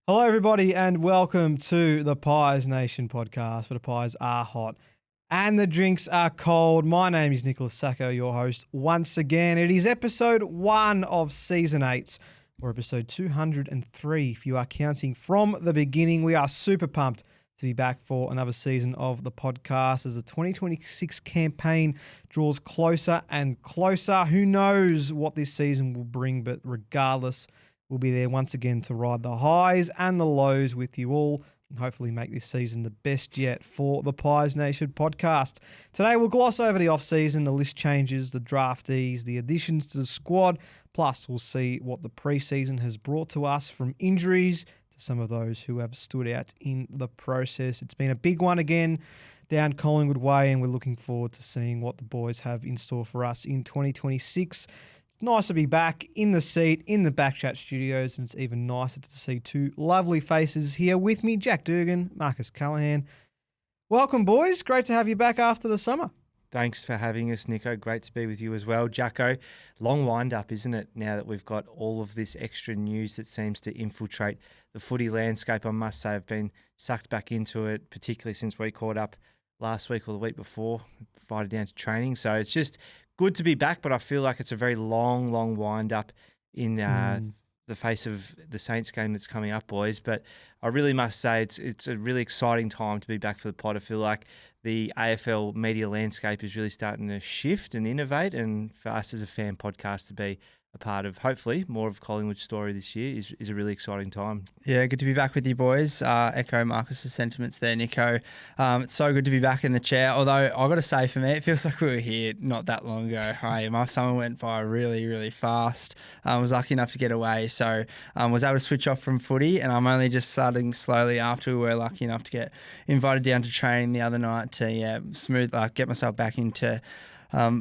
Hello, everybody, and welcome to the Pies Nation podcast, where the pies are hot and the drinks are cold. My name is Nicholas Sacco, your host. Once again, it is episode 1 of season 8, or episode 203, if you are counting from the beginning. We are super pumped to be back for another season of the podcast as the 2026 campaign draws closer and closer. Who knows what this season will bring, but regardless, we'll be there once again to ride the highs and the lows with you all and hopefully make this season the best yet for the Pies Nation podcast. Today, we'll gloss over the off-season, the list changes, the draftees, the additions to the squad, plus we'll see what the preseason has brought to us from injuries to some of those who have stood out in the process. It's been a big one again down Collingwood way, and we're looking forward to seeing what the boys have in store for us in 2026. It's nice to be back in the seat in the Backchat studios, and it's even nicer to see two lovely faces here with me, Jack Dugan, Marcus Callahan. Welcome, boys. Great to have you back after the summer. Thanks for having us, Nico. Great to be with you as well. Jacko, long wind-up, isn't it, now that we've got all of this extra news that seems to infiltrate the footy landscape. I must say I've been sucked back into it, particularly since we caught up last week or the week before, invited down to training. So it's just good to be back, but I feel like it's a very long wind-up in the face of the Saints game that's coming up, boys. But I really must say it's a really exciting time to be back for the pod. I feel like the AFL media landscape is really starting to shift and innovate, and for us as a fan podcast to be a part of, hopefully, more of Collingwood's story this year is a really exciting time. Yeah, good to be back with you boys. Echo Marcus's sentiments there, Nico. It's so good to be back in the chair, although I've got to say, for me, it feels like we were here not that long ago. My summer went by really fast. I was lucky enough to get away, so was able to switch off from footy, and I'm only just starting slowly after we were lucky enough to get invited down to training the other night to get myself back into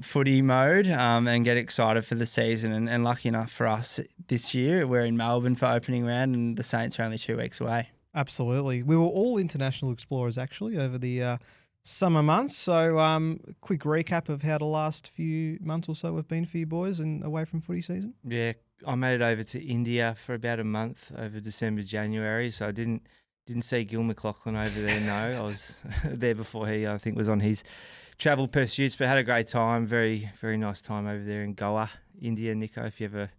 footy mode and get excited for the season. And lucky enough for us this year, we're in Melbourne for opening round, and the Saints are only 2 weeks away. Absolutely. We were all international explorers, actually, over the summer months. So quick recap of how the last few months or so have been for you boys and away from footy season. Yeah, I made it over to India for about a month over December, January. So I didn't see Gil McLachlan over there, no. I was there before he, I think, was on his travel pursuits, but had a great time. Very, very nice time over there in Goa, India, Nico. If you're ever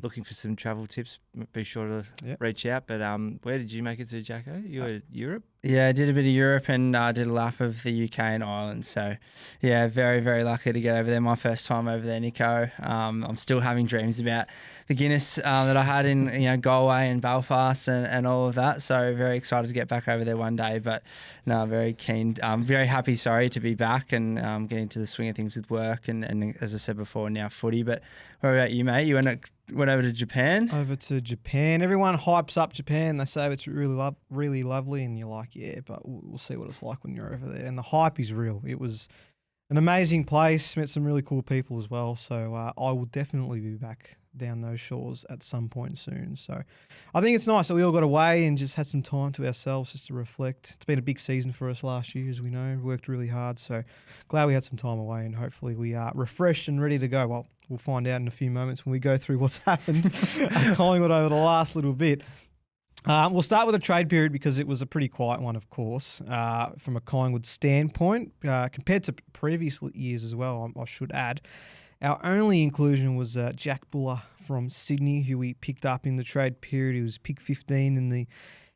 looking for some travel tips, be sure to reach out. But where did you make it to, Jacko? You were Europe? Yeah, I did a bit of Europe and did a lap of the UK and Ireland. So, yeah, very, very lucky to get over there. My first time over there, Nico. I'm still having dreams about the Guinness that I had in Galway and Belfast and all of that. So, very excited to get back over there one day. But, no, very keen. Very happy, to be back and getting into the swing of things with work and as I said before, now footy. But what about you, mate? You went over to Japan? Over to Japan. Everyone hypes up Japan. They say it's really lovely, and you're like, yeah, but we'll see what it's like when you're over there. And the hype is real. It was an amazing place. Met some really cool people as well. So I will definitely be back down those shores at some point soon. So I think it's nice that we all got away and just had some time to ourselves just to reflect. It's been a big season for us last year, as we know. Worked really hard. So glad we had some time away, and hopefully we are refreshed and ready to go. Well, we'll find out in a few moments when we go through what's happened at Collingwood over the last little bit. We'll start with a trade period because it was a pretty quiet one, of course, from a Collingwood standpoint, compared to previous years as well, I should add. Our only inclusion was Jack Buller from Sydney, who we picked up in the trade period. He was pick 15 in the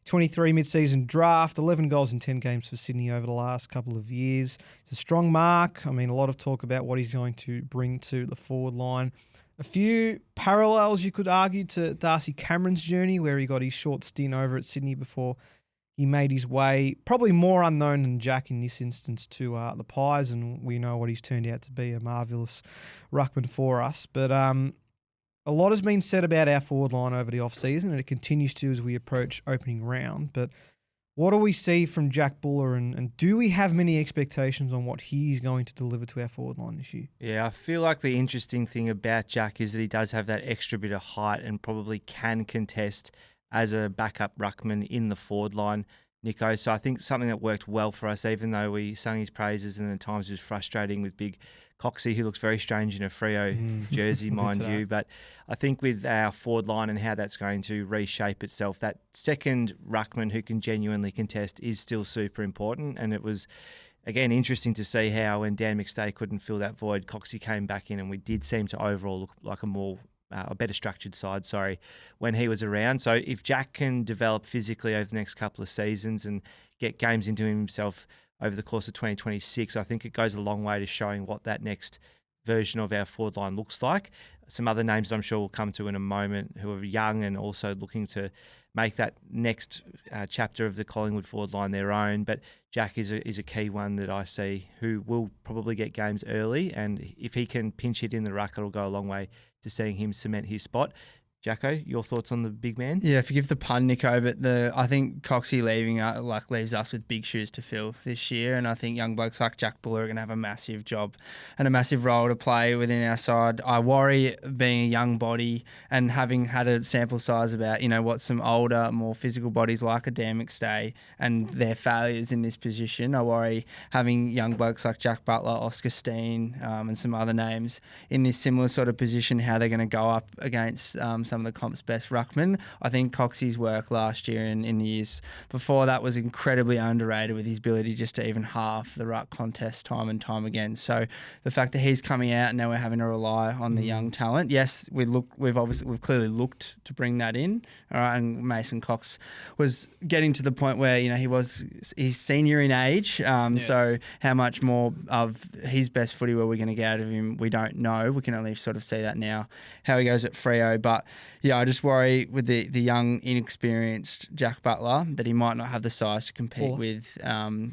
23 mid-season draft, 11 goals in 10 games for Sydney over the last couple of years. It's a strong mark. I mean, a lot of talk about what he's going to bring to the forward line. A few parallels, you could argue, to Darcy Cameron's journey, where he got his short stint over at Sydney before he made his way, probably more unknown than Jack in this instance, to the Pies, and we know what he's turned out to be, a marvellous ruckman for us. But a lot has been said about our forward line over the off-season, and it continues to as we approach opening round. But what do we see from Jack Buller, and do we have many expectations on what he's going to deliver to our forward line this year? Yeah, I feel like the interesting thing about Jack is that he does have that extra bit of height and probably can contest as a backup ruckman in the forward line. Nico. So I think something that worked well for us, even though we sung his praises and at times it was frustrating with big Coxie, who looks very strange in a Freo jersey, We'll get mind to you. that. But I think with our forward line and how that's going to reshape itself, that second ruckman who can genuinely contest is still super important. And it was, again, interesting to see how when Dan McStay couldn't fill that void, Coxie came back in and we did seem to overall look like a better structured side, when he was around. So if Jack can develop physically over the next couple of seasons and get games into himself over the course of 2026, I think it goes a long way to showing what that next version of our forward line looks like. Some other names that I'm sure we'll come to in a moment who are young and also looking to make that next chapter of the Collingwood forward line their own. But Jack is a key one that I see who will probably get games early. And if he can pinch it in the ruck, it'll go a long way to seeing him cement his spot. Jacko, your thoughts on the big man? Yeah, forgive the pun, Nico, but I think Coxie leaves us with big shoes to fill this year, and I think young blokes like Jack Buller are going to have a massive job and a massive role to play within our side. I worry, being a young body and having had a sample size about what some older, more physical bodies like a Dan McStay and their failures in this position. I worry having young blokes like Jack Butler, Oscar Steen, and some other names in this similar sort of position, how they're going to go up against some of the comp's best ruckmen. I think Coxie's work last year and in the years before that was incredibly underrated, with his ability just to even half the ruck contest time and time again. So the fact that he's coming out and now we're having to rely on the young talent. Yes, we've clearly looked to bring that in. All right, and Mason Cox was getting to the point where he's senior in age. Yes. So how much more of his best footy were we going to get out of him? We don't know. We can only sort of see that now, how he goes at Freo. But yeah, I just worry with the young, inexperienced Jack Butler that he might not have the size to compete with the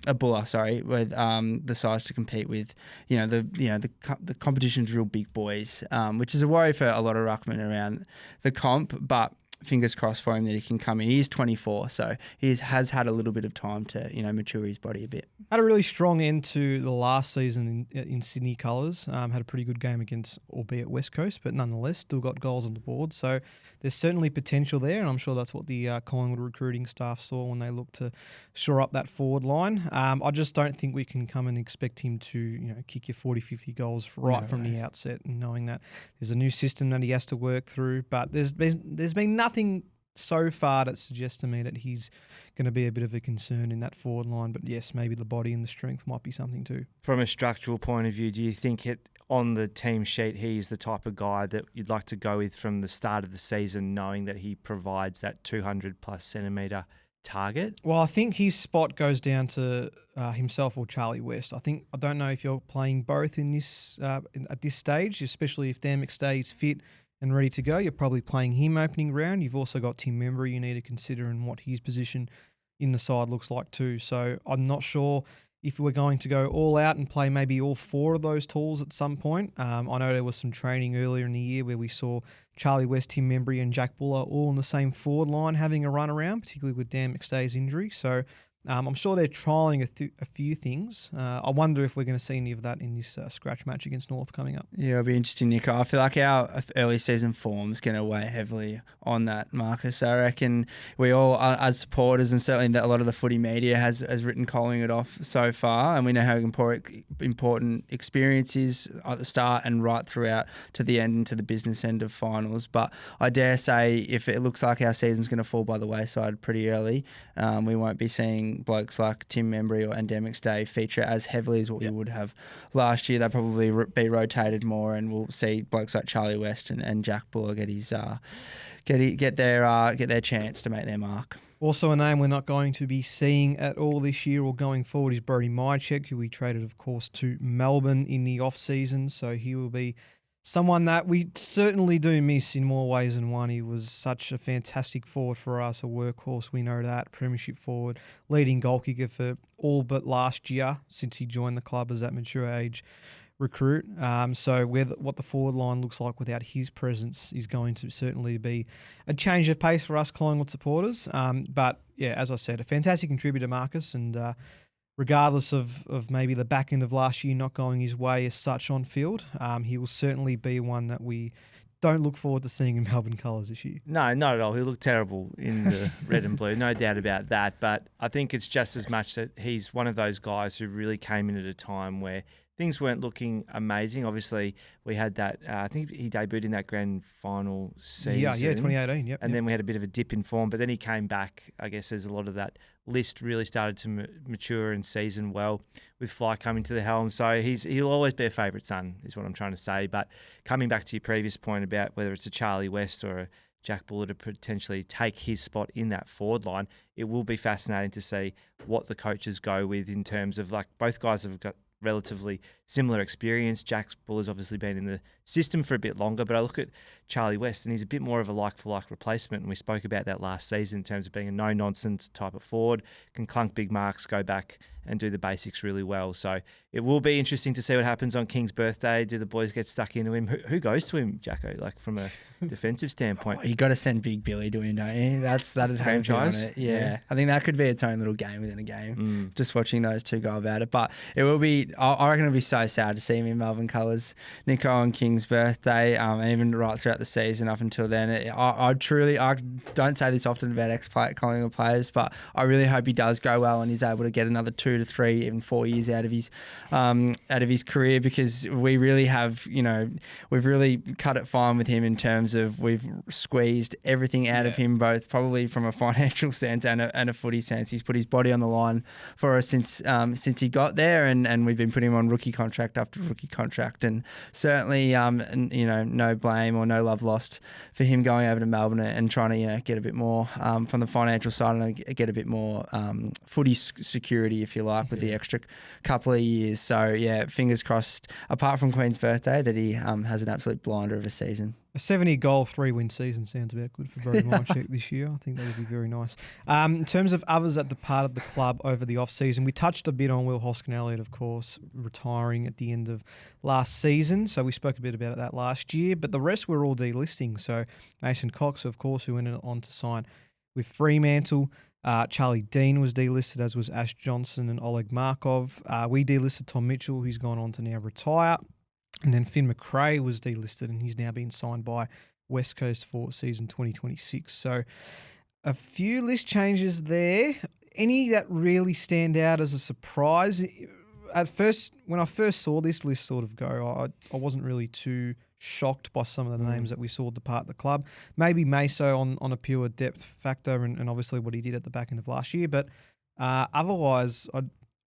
size to compete with the competition's real big boys, which is a worry for a lot of ruckmen around the comp. But fingers crossed for him that he can come in. He is 24, so he has had a little bit of time to mature his body a bit. Had a really strong end to the last season in Sydney colours. Had a pretty good game against, albeit West Coast, but nonetheless still got goals on the board. So there's certainly potential there, and I'm sure that's what the Collingwood recruiting staff saw when they looked to shore up that forward line. I just don't think we can come and expect him to kick your 40, 50 goals from the outset, and knowing that there's a new system that he has to work through. But there's been nothing so far that suggests to me that he's going to be a bit of a concern in that forward line. But yes, maybe the body and the strength might be something too. From a structural point of view, do you think on the team sheet he's the type of guy that you'd like to go with from the start of the season, knowing that he provides that 200 plus centimetre target? Well, I think his spot goes down to himself or Charlie West. I don't know if you're playing both in this at this stage, especially if Dan McStay is fit and ready to go. You're probably playing him opening round. You've also got Tim Membry you need to consider and what his position in the side looks like too. So I'm not sure if we're going to go all out and play maybe all four of those tools at some point. I know there was some training earlier in the year where we saw Charlie West, Tim Membry and Jack Buller all on the same forward line having a run around, particularly with Dan McStay's injury. So I'm sure they're trialling a few things. I wonder if we're going to see any of that in this scratch match against North coming up. Yeah, it'll be interesting, Nico. I feel like our early season form is going to weigh heavily on that, Marcus. I reckon we all, as supporters, and certainly a lot of the footy media has written Collingwood off so far, and we know how important experience is at the start and right throughout to the end and to the business end of finals. But I dare say if it looks like our season's going to fall by the wayside pretty early, we won't be seeing blokes like Tim Membry and Dan McStay feature as heavily as what we would have last year. They'll probably be rotated more, and we'll see blokes like Charlie West and Jack Buller get their chance to make their mark. Also a name we're not going to be seeing at all this year or going forward is Brody Mychek, who we traded, of course, to Melbourne in the off-season. So he will be someone that we certainly do miss in more ways than one. He was such a fantastic forward for us, a workhorse, we know that, premiership forward, leading goal kicker for all but last year since he joined the club as that mature age recruit. So what the forward line looks like without his presence is going to certainly be a change of pace for us Collingwood supporters. But yeah, as I said, a fantastic contributor, Marcus, and regardless of maybe the back end of last year not going his way as such on field, he will certainly be one that we don't look forward to seeing in Melbourne colours this year. No, not at all. He looked terrible in the red and blue, no doubt about that. But I think it's just as much that he's one of those guys who really came in at a time where things weren't looking amazing. Obviously, we had that. I think he debuted in that grand final season. Yeah, 2018. Yep. And then we had a bit of a dip in form, but then he came back. I guess as a lot of that list really started to mature and season well with Fly coming to the helm. So he'll always be a favourite son, is what I'm trying to say. But coming back to your previous point about whether it's a Charlie West or a Jack Buller to potentially take his spot in that forward line, it will be fascinating to see what the coaches go with in terms of, like, both guys have got relatively similar experience. Jack Buller's obviously been in the system for a bit longer, but I look at Charlie West and he's a bit more of a like-for-like replacement, and we spoke about that last season in terms of being a no-nonsense type of forward, can clunk big marks, go back and do the basics really well. So it will be interesting to see what happens on King's birthday. Do the boys get stuck into him? Who goes to him, Jacko, like from a defensive standpoint? You got to send Big Billy to him, don't you? That'd have to be on it. Yeah. I think that could be its own little game within a game, just watching those two go about it. But it will be, I reckon it'll be so sad to see him in Melbourne colours, Nico, on King's birthday, and even right throughout the season up until then. I don't say this often about ex-Collingwood players, but I really hope he does go well and he's able to get another 2 to 3, even 4 years out of his career, because we really have, we've really cut it fine with him in terms of we've squeezed everything out of him, both probably from a financial sense and a footy sense. He's put his body on the line for us since he got there, and we've been putting him on rookie contract after rookie contract, and certainly no blame or no love lost for him going over to Melbourne and trying to get a bit more from the financial side and get a bit more footy security, if you like, with the extra couple of years. So yeah, fingers crossed, apart from Queen's birthday, that he has an absolute blinder of a season. A 70-goal, 3-win season sounds about good for Brody Mychek this year. I think that would be very nice. In terms of others that departed the club over the off-season, we touched a bit on Will Hoskin-Elliott, of course, retiring at the end of last season. So we spoke a bit about that last year, but the rest were all delisting. So Mason Cox, of course, who went on to sign with Fremantle. Charlie Dean was delisted, as was Ash Johnson and Oleg Markov. We delisted Tom Mitchell, who's gone on to now retire. And then Finn McRae was delisted, and he's now been signed by West Coast for season 2026. So a few list changes there. Any that really stand out as a surprise? At first, when I first saw this list sort of go, I wasn't really too shocked by some of the names that we saw depart the club. Maybe Meso on a pure depth factor and obviously what he did at the back end of last year. But otherwise,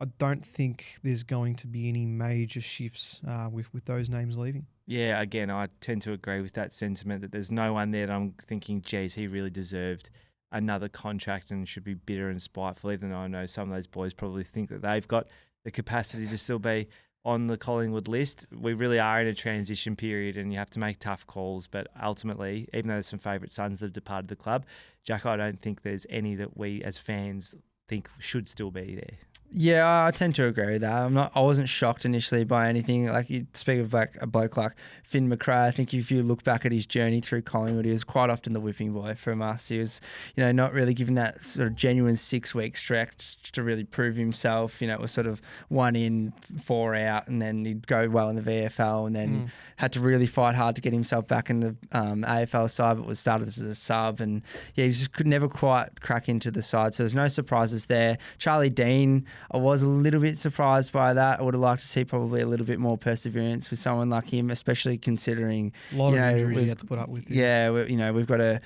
I don't think there's going to be any major shifts with those names leaving. Yeah, again, I tend to agree with that sentiment that there's no one there that I'm thinking, geez, he really deserved another contract and should be bitter and spiteful, even though I know some of those boys probably think that they've got the capacity to still be on the Collingwood list. We really are in a transition period and you have to make tough calls. But ultimately, even though there's some favourite sons that have departed the club, Jack, I don't think there's any that we as fans think should still be there. Yeah, I tend to agree with that. I wasn't shocked initially by anything. Like, you speak of like a bloke like Finn McRae. I think if you look back at his journey through Collingwood, he was quite often the whipping boy from us. He was, not really given that sort of genuine 6-week stretch to really prove himself. It was sort of 1 in, 4 out, and then he'd go well in the VFL, and then had to really fight hard to get himself back in the AFL side, but was started as a sub, and he just could never quite crack into the side. So there's no surprises there. Charlie Dean, I was a little bit surprised by that. I would have liked to see probably a little bit more perseverance with someone like him, especially considing a lot of injuries he had to put up with. Yeah, we've got to.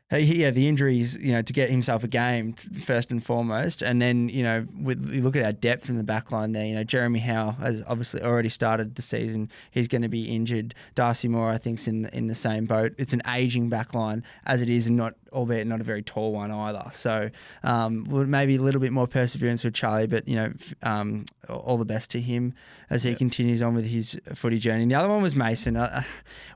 The injuries, to get himself a game first and foremost, and then you look at our depth in the back line there. Jeremy Howe has obviously already started the season. He's going to be injured. Darcy Moore, I think, is in the same boat. It's an aging back line as it is, and albeit not a very tall one either. So maybe a little bit more perseverance with Charlie, but all the best to him as he continues on with his footy journey. And the other one was Mason.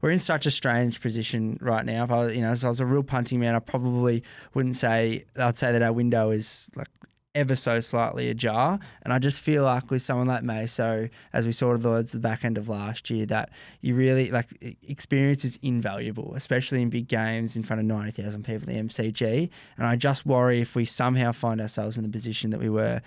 We're in such a strange position right now. If I was a real punting man, I probably wouldn't say. I'd say that our window is like ever so slightly ajar, and I just feel like with someone like Meso, as we saw towards the back end of last year, that you really experience is invaluable, especially in big games in front of 90,000 people at the MCG. And I just worry if we somehow find ourselves in the position that we were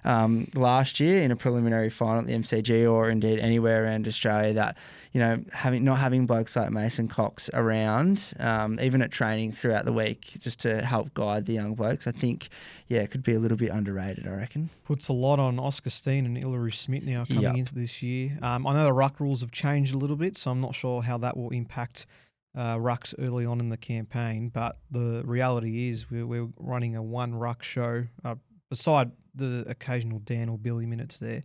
last year in a preliminary final at the MCG or indeed anywhere around Australia that, not having blokes like Mason Cox around, even at training throughout the week, just to help guide the young blokes, I think, it could be a little bit underrated, I reckon. Puts a lot on Oscar Steen and Ilary Smith now coming into this year. I know the ruck rules have changed a little bit, so I'm not sure how that will impact rucks early on in the campaign. But the reality is we're running a one ruck show. Beside the occasional Dan or Billy minutes there,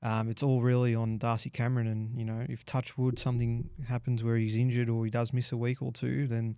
it's all really on Darcy Cameron. And, if touch wood, something happens where he's injured or he does miss a week or two, then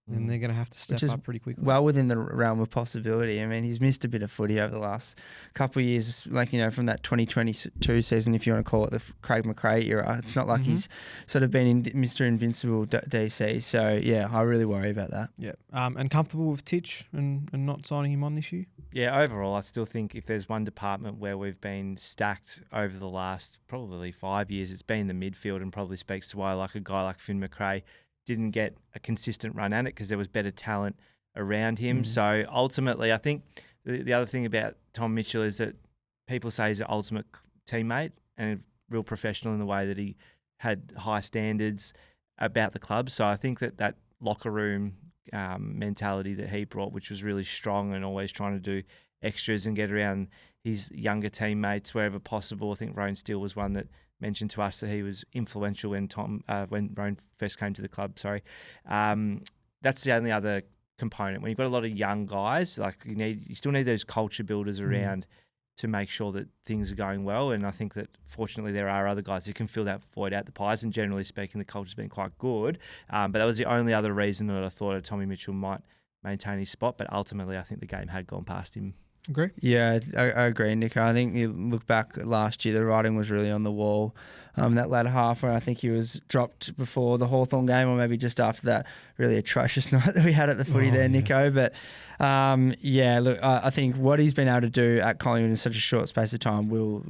they're going to have to step up pretty quickly. Well within the realm of possibility. I mean, he's missed a bit of footy over the last couple of years, from that 2022 season, if you want to call it the Craig McRae era. It's not like he's sort of been in Mr. Invincible DC. So, I really worry about that. Yeah. And comfortable with Titch and not signing him on this year? Yeah, overall, I still think if there's one department where we've been stacked over the last probably 5 years, it's been the midfield, and probably speaks to why a guy like Finn McRae didn't get a consistent run at it, because there was better talent around him. So ultimately, I think the other thing about Tom Mitchell is that people say he's an ultimate teammate and a real professional in the way that he had high standards about the club. So I think that locker room mentality that he brought, which was really strong and always trying to do extras and get around his younger teammates wherever possible. I think Rowan Steele was one that mentioned to us that he was influential when Rowan first came to the club. That's the only other component. When you've got a lot of young guys, you still need those culture builders around to make sure that things are going well. And I think that fortunately there are other guys who can fill that void out the Pies. And generally speaking, the culture's been quite good. But that was the only other reason that I thought that Tommy Mitchell might maintain his spot. But ultimately, I think the game had gone past him. Agree? Yeah, I agree, Nick. I think you look back last year, the writing was really on the wall. That latter half where I think he was dropped before the Hawthorn game, or maybe just after that really atrocious night that we had at the footy Nico. But look, I think what he's been able to do at Collingwood in such a short space of time will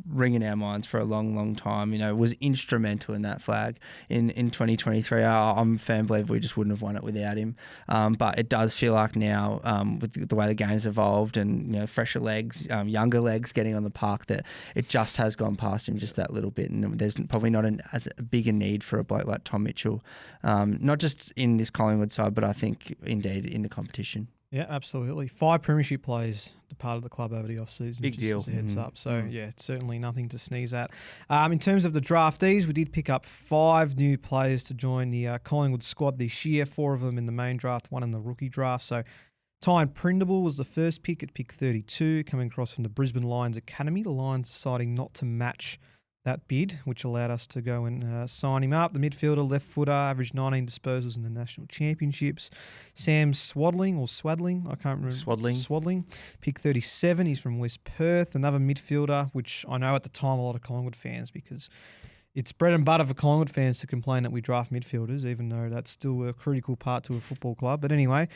ring in our minds for a long, long time. Was instrumental in that flag in 2023. I'm a firm believer we just wouldn't have won it without him. But it does feel like now, with the way the game's evolved and fresher legs, younger legs getting on the park, that it just has gone past him just that little bit. And there's probably not as big a need for a bloke like Tom Mitchell, not just in this Collingwood side, but I think indeed in the competition. Yeah, absolutely. 5 premiership players departed the club over the off-season. Big deal. As a heads up. So, it's certainly nothing to sneeze at. In terms of the draftees, we did pick up 5 new players to join the Collingwood squad this year, 4 of them in the main draft, 1 in the rookie draft. So, Tyne Prindable was the first pick at pick 32, coming across from the Brisbane Lions Academy. The Lions deciding not to match that bid, which allowed us to go and sign him up. The midfielder, left footer, averaged 19 disposals in the national championships. Sam Swadling, I can't remember. Swadling, pick 37. He's from West Perth. Another midfielder, which I know at the time a lot of Collingwood fans, because it's bread and butter for Collingwood fans to complain that we draft midfielders, even though that's still a critical part to a football club. But anyway,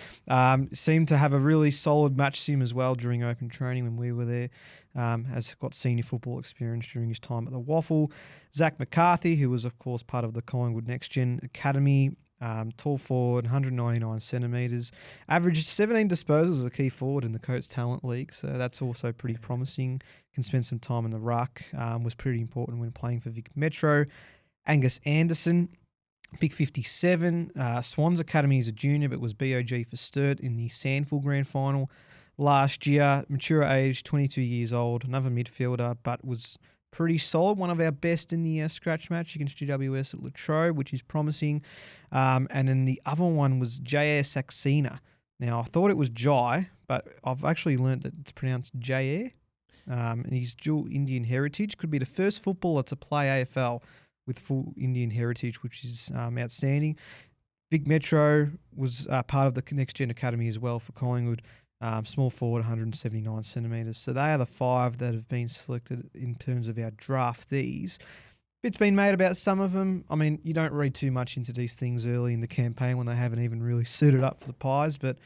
seemed to have a really solid match sim as well during open training when we were there. Has got senior football experience during his time at the Waffle. Zach McCarthy, who was, of course, part of the Collingwood Next Gen Academy. Tall forward, 199 centimetres. Averaged 17 disposals as a key forward in the Coates Talent League, so that's also pretty promising. Can spend some time in the ruck. Was pretty important when playing for Vic Metro. Angus Anderson, pick 57. Swans Academy as a junior, but was BOG for Sturt in the Sandford Grand Final last year. Mature age, 22 years old. Another midfielder, but was pretty solid. One of our best in the scratch match against GWS at Latrobe, which is promising. And then the other one was J.A. Saxena. Now, I thought it was Jai, but I've actually learnt that it's pronounced J.A. And he's dual Indian heritage. Could be the first footballer to play AFL with full Indian heritage, which is outstanding. Vic Metro was part of the Next Gen Academy as well for Collingwood. Small forward, 179 centimetres. So they are the 5 that have been selected in terms of our draftees. It's been made about some of them. I mean, you don't read too much into these things early in the campaign when they haven't even really suited up for the Pies, but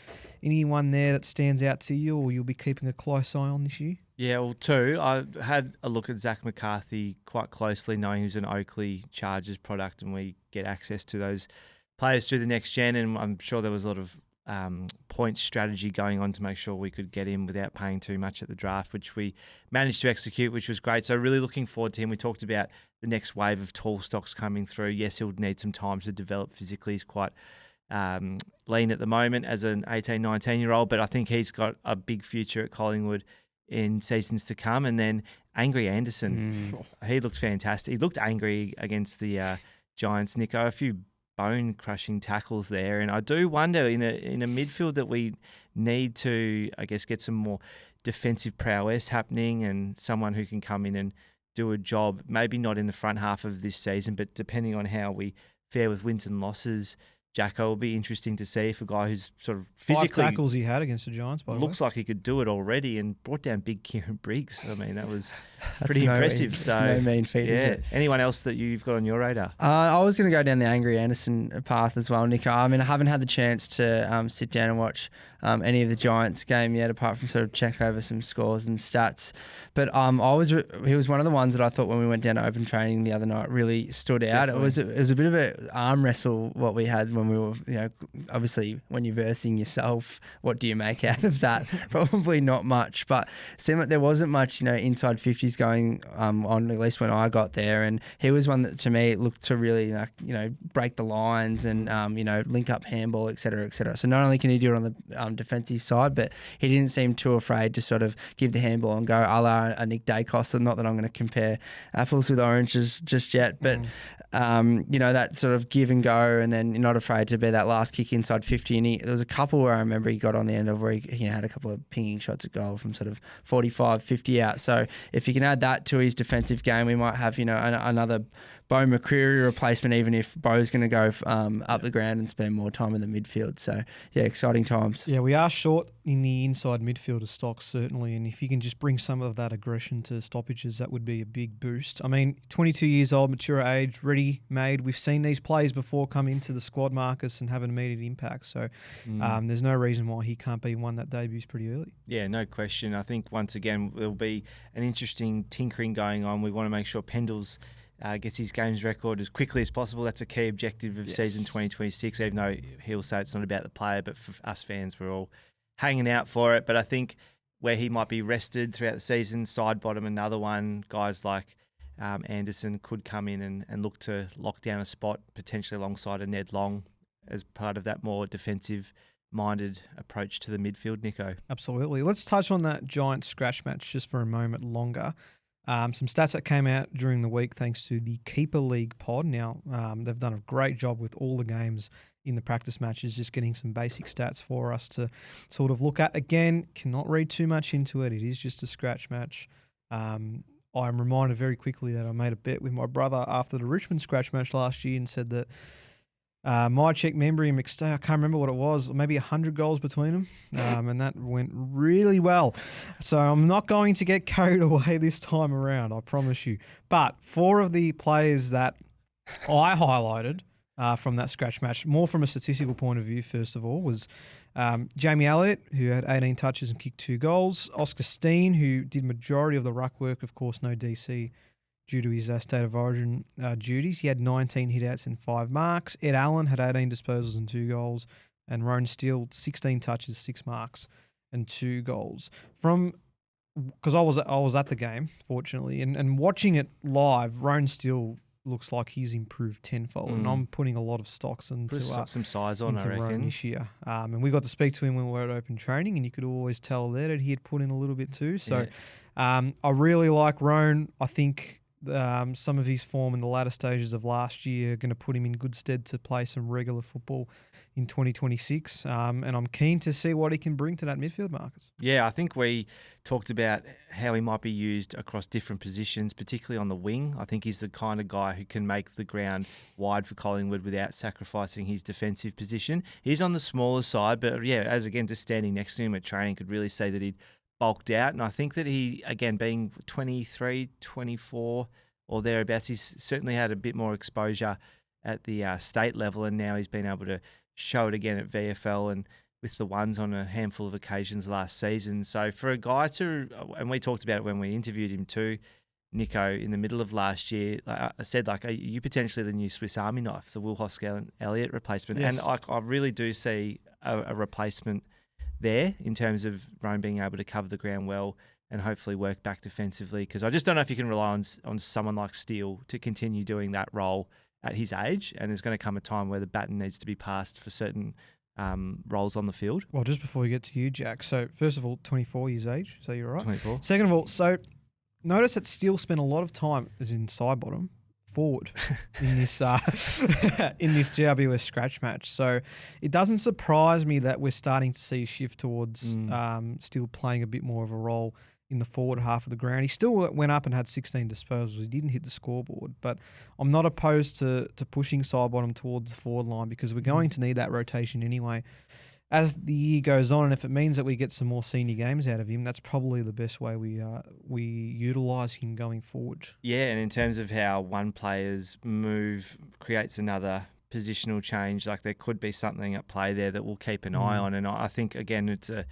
anyone there that stands out to you or you'll be keeping a close eye on this year? Yeah, well, 2. I had a look at Zach McCarthy quite closely, knowing he's an Oakley Chargers product and we get access to those players through the Next Gen, and I'm sure there was a lot of point strategy going on to make sure we could get him without paying too much at the draft, which we managed to execute, which was great. So really looking forward to him. We talked about the next wave of tall stocks coming through. Yes, he'll need some time to develop physically. He's quite lean at the moment as an 18, 19-year-old, but I think he's got a big future at Collingwood in seasons to come. And then Angry Anderson, he looked fantastic. He looked angry against the Giants, Nico. A few bone-crushing tackles there, and I do wonder in a midfield that we need to, I guess, get some more defensive prowess happening and someone who can come in and do a job. Maybe not in the front half of this season, but depending on how we fare with wins and losses, Jacko, will be interesting to see if a guy who's sort of physically 5 tackles he had against the Giants, by the way. Looks like he could do it already and brought down big Kieran Briggs. I mean, that was pretty impressive. No mean feat, yeah. is it? Anyone else that you've got on your radar? I was going to go down the Angry Anderson path as well, Nico. I mean, I haven't had the chance to sit down and watch any of the Giants game yet, apart from sort of check over some scores and stats. But he was one of the ones that I thought when we went down to open training the other night really stood out. Definitely. It was a bit of an arm wrestle what we had when we were, obviously when you're versing yourself, what do you make out of that? Probably not much, but it seemed like there wasn't much, inside 50s going on, at least when I got there. And he was one that to me looked to really, break the lines and, link up handball, et cetera, et cetera. So not only can he do it on the defensive side, but he didn't seem too afraid to sort of give the handball and go a la a Nick Dacos. And not that I'm going to compare apples with oranges just yet, but that sort of give and go, and then you're not afraid to be that last kick inside 50. And there was a couple where I remember he got on the end of where he had a couple of pinging shots at goal from sort of 45, 50 out. So if you can add that to his defensive game, we might have, another Bo McCreary replacement, even if Bo's going to go up the ground and spend more time in the midfield. So, yeah, exciting times. Yeah, we are short in the inside midfield of stocks, certainly. And if you can just bring some of that aggression to stoppages, that would be a big boost. I mean, 22 years old, mature age, ready, made. We've seen these players before come into the squad, Marcus, and have an immediate impact. So there's no reason why he can't be one that debuts pretty early. Yeah, no question. I think, once again, there'll be an interesting tinkering going on. We want to make sure Pendles gets his games record as quickly as possible. That's a key objective of season 2026, even though he'll say it's not about the player, but for us fans, we're all hanging out for it. But I think where he might be rested throughout the season, side bottom another one, guys like Anderson could come in and look to lock down a spot, potentially alongside a Ned Long as part of that more defensive-minded approach to the midfield, Nico. Absolutely. Let's touch on that Giants scratch match just for a moment longer. Some stats that came out during the week thanks to the Keeper League pod. Now, they've done a great job with all the games in the practice matches, just getting some basic stats for us to sort of look at. Again, cannot read too much into it. It is just a scratch match. I'm reminded very quickly that I made a bet with my brother after the Richmond scratch match last year and said that Mycheck, Membry and McStay, I can't remember what it was, maybe 100 goals between them, and that went really well. So I'm not going to get carried away this time around, I promise you. But 4 of the players that I highlighted from that scratch match, more from a statistical point of view, first of all, was Jamie Elliott, who had 18 touches and kicked 2 goals. Oscar Steen, who did majority of the ruck work, of course, no DC due to his state of origin duties. He had 19 hitouts and 5 marks. Ed Allen had 18 disposals and 2 goals. And Roan Steele, 16 touches, 6 marks and 2 goals. Because I was at the game, fortunately, and watching it live, Roan Steele looks like he's improved tenfold. And I'm putting a lot of stocks into some size on, I Roan reckon. this year. And we got to speak to him when we were at open training, and you could always tell there that he had put in a little bit too. So I really like Roan. I think some of his form in the latter stages of last year are going to put him in good stead to play some regular football in 2026. And I'm keen to see what he can bring to that midfield, Marcus. Yeah, I think we talked about how he might be used across different positions, particularly on the wing. I think he's the kind of guy who can make the ground wide for Collingwood without sacrificing his defensive position. He's on the smaller side, but just standing next to him at training could really say that he'd bulked out. And I think that he, again, being 23, 24 or thereabouts, he's certainly had a bit more exposure at the state level, and now he's been able to show it again at VFL and with the ones on a handful of occasions last season. So for a guy and we talked about it when we interviewed him too, Nico in the middle of last year, like I said, like, are you potentially the new Swiss Army knife, the Will Hoskell and Elliott replacement? Yes. And I really do see a replacement there in terms of Rome being able to cover the ground well and hopefully work back defensively, because I just don't know if you can rely on someone like Steele to continue doing that role at his age, and there's going to come a time where the baton needs to be passed for certain roles on the field. Well, just before we get to you, Jack. So first of all, 24 years age. So you're right. 24. Second of all, so notice that Steele spent a lot of time as in side bottom forward in this in this GWS scratch match. So it doesn't surprise me that we're starting to see a shift towards Steele playing a bit more of a role in the forward half of the ground. He still went up and had 16 disposals. He didn't hit the scoreboard, but I'm not opposed to pushing side bottom towards the forward line, because we're going to need that rotation anyway as the year goes on. And if it means that we get some more senior games out of him, that's probably the best way we utilise him going forward. Yeah, and in terms of how one player's move creates another positional change, like there could be something at play there that we'll keep an eye on. And I think, again, it's a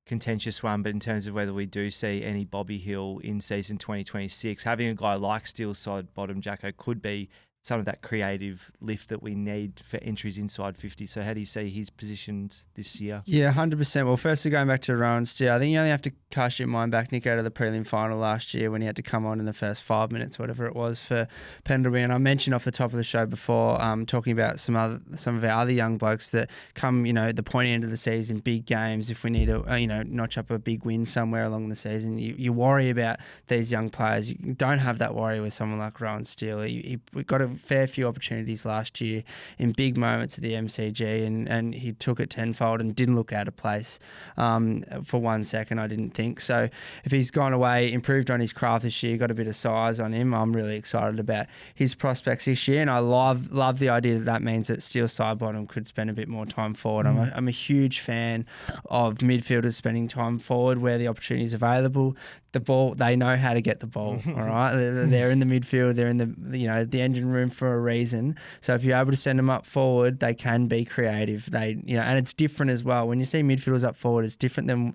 contentious one, but in terms of whether we do see any Bobby Hill in season 2026, having a guy like Steele side bottom Jacko could be some of that creative lift that we need for entries inside 50. So how do you see his positions this year? Yeah, 100%. Well, firstly, going back to Rowan Steele, I think you only have to cast your mind back, Nico, to the prelim final last year when he had to come on in the first 5 minutes, whatever it was, for Pendlebury. And I mentioned off the top of the show before, talking about some of our other young blokes that come, the pointy end of the season, big games. If we need to, notch up a big win somewhere along the season, you worry about these young players. You don't have that worry with someone like Rowan Steele. He got a fair few opportunities last year in big moments at the MCG, and he took it tenfold and didn't look out of place for 1 second, I didn't think. So if he's gone away, improved on his craft this year, got a bit of size on him, I'm really excited about his prospects this year. And I love the idea that means that Steele side bottom could spend a bit more time forward. I'm a huge fan of midfielders spending time forward where the opportunity is available. The ball, they know how to get the ball, all right? They're in the midfield, they're in the engine room for a reason. So if you're able to send them up forward, they can be creative. And it's different as well. When you see midfielders up forward, it's different than,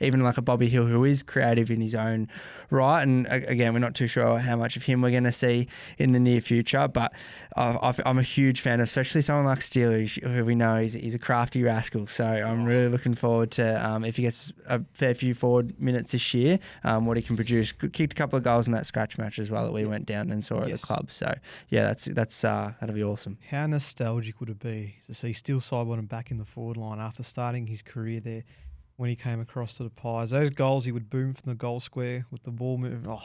even like a Bobby Hill, who is creative in his own right. And again, we're not too sure how much of him we're going to see in the near future, but I'm a huge fan, especially someone like Steele, who we know he's a crafty rascal. So I'm really looking forward to, if he gets a fair few forward minutes this year, what he can produce. Kicked a couple of goals in that scratch match as well that we went down and saw at the club. So yeah, that'll be awesome. How nostalgic would it be to see Steele side bottom back in the forward line after starting his career there when he came across to the Pies? Those goals he would boom from the goal square with the ball moving.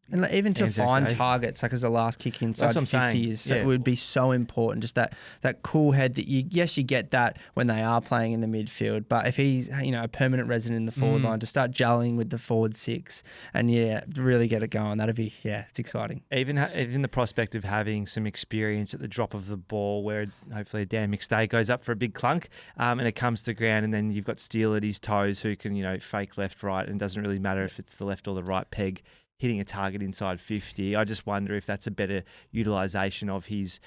And even to find targets, like as a last kick inside 50 it would be so important. Just that cool head that you get that when they are playing in the midfield. But if he's a permanent resident in the forward line, to start gelling with the forward six and really get it going, that'd be it's exciting. Even the prospect of having some experience at the drop of the ball, where hopefully a Dan McStay goes up for a big clunk, and it comes to ground, and then you've got Steele at his toes who can fake left, right, and it doesn't really matter if it's the left or the right peg, hitting a target inside 50. I just wonder if that's a better utilisation of his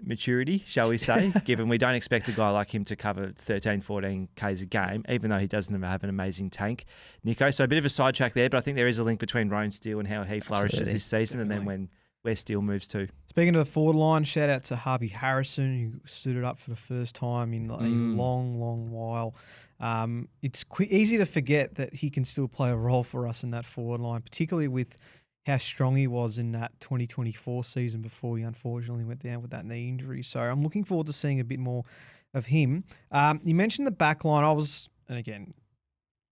maturity, shall we say, given we don't expect a guy like him to cover 13, 14 Ks a game, even though he doesn't have an amazing tank, Nico. So a bit of a sidetrack there, but I think there is a link between Rowan Steele and how he flourishes this season, and then where Steele moves to. Speaking of the forward line, shout out to Harvey Harrison, who stood it up for the first time in a long, long while. It's easy to forget that he can still play a role for us in that forward line, particularly with how strong he was in that 2024 season before he unfortunately went down with that knee injury. So I'm looking forward to seeing a bit more of him. You mentioned the back line. And again,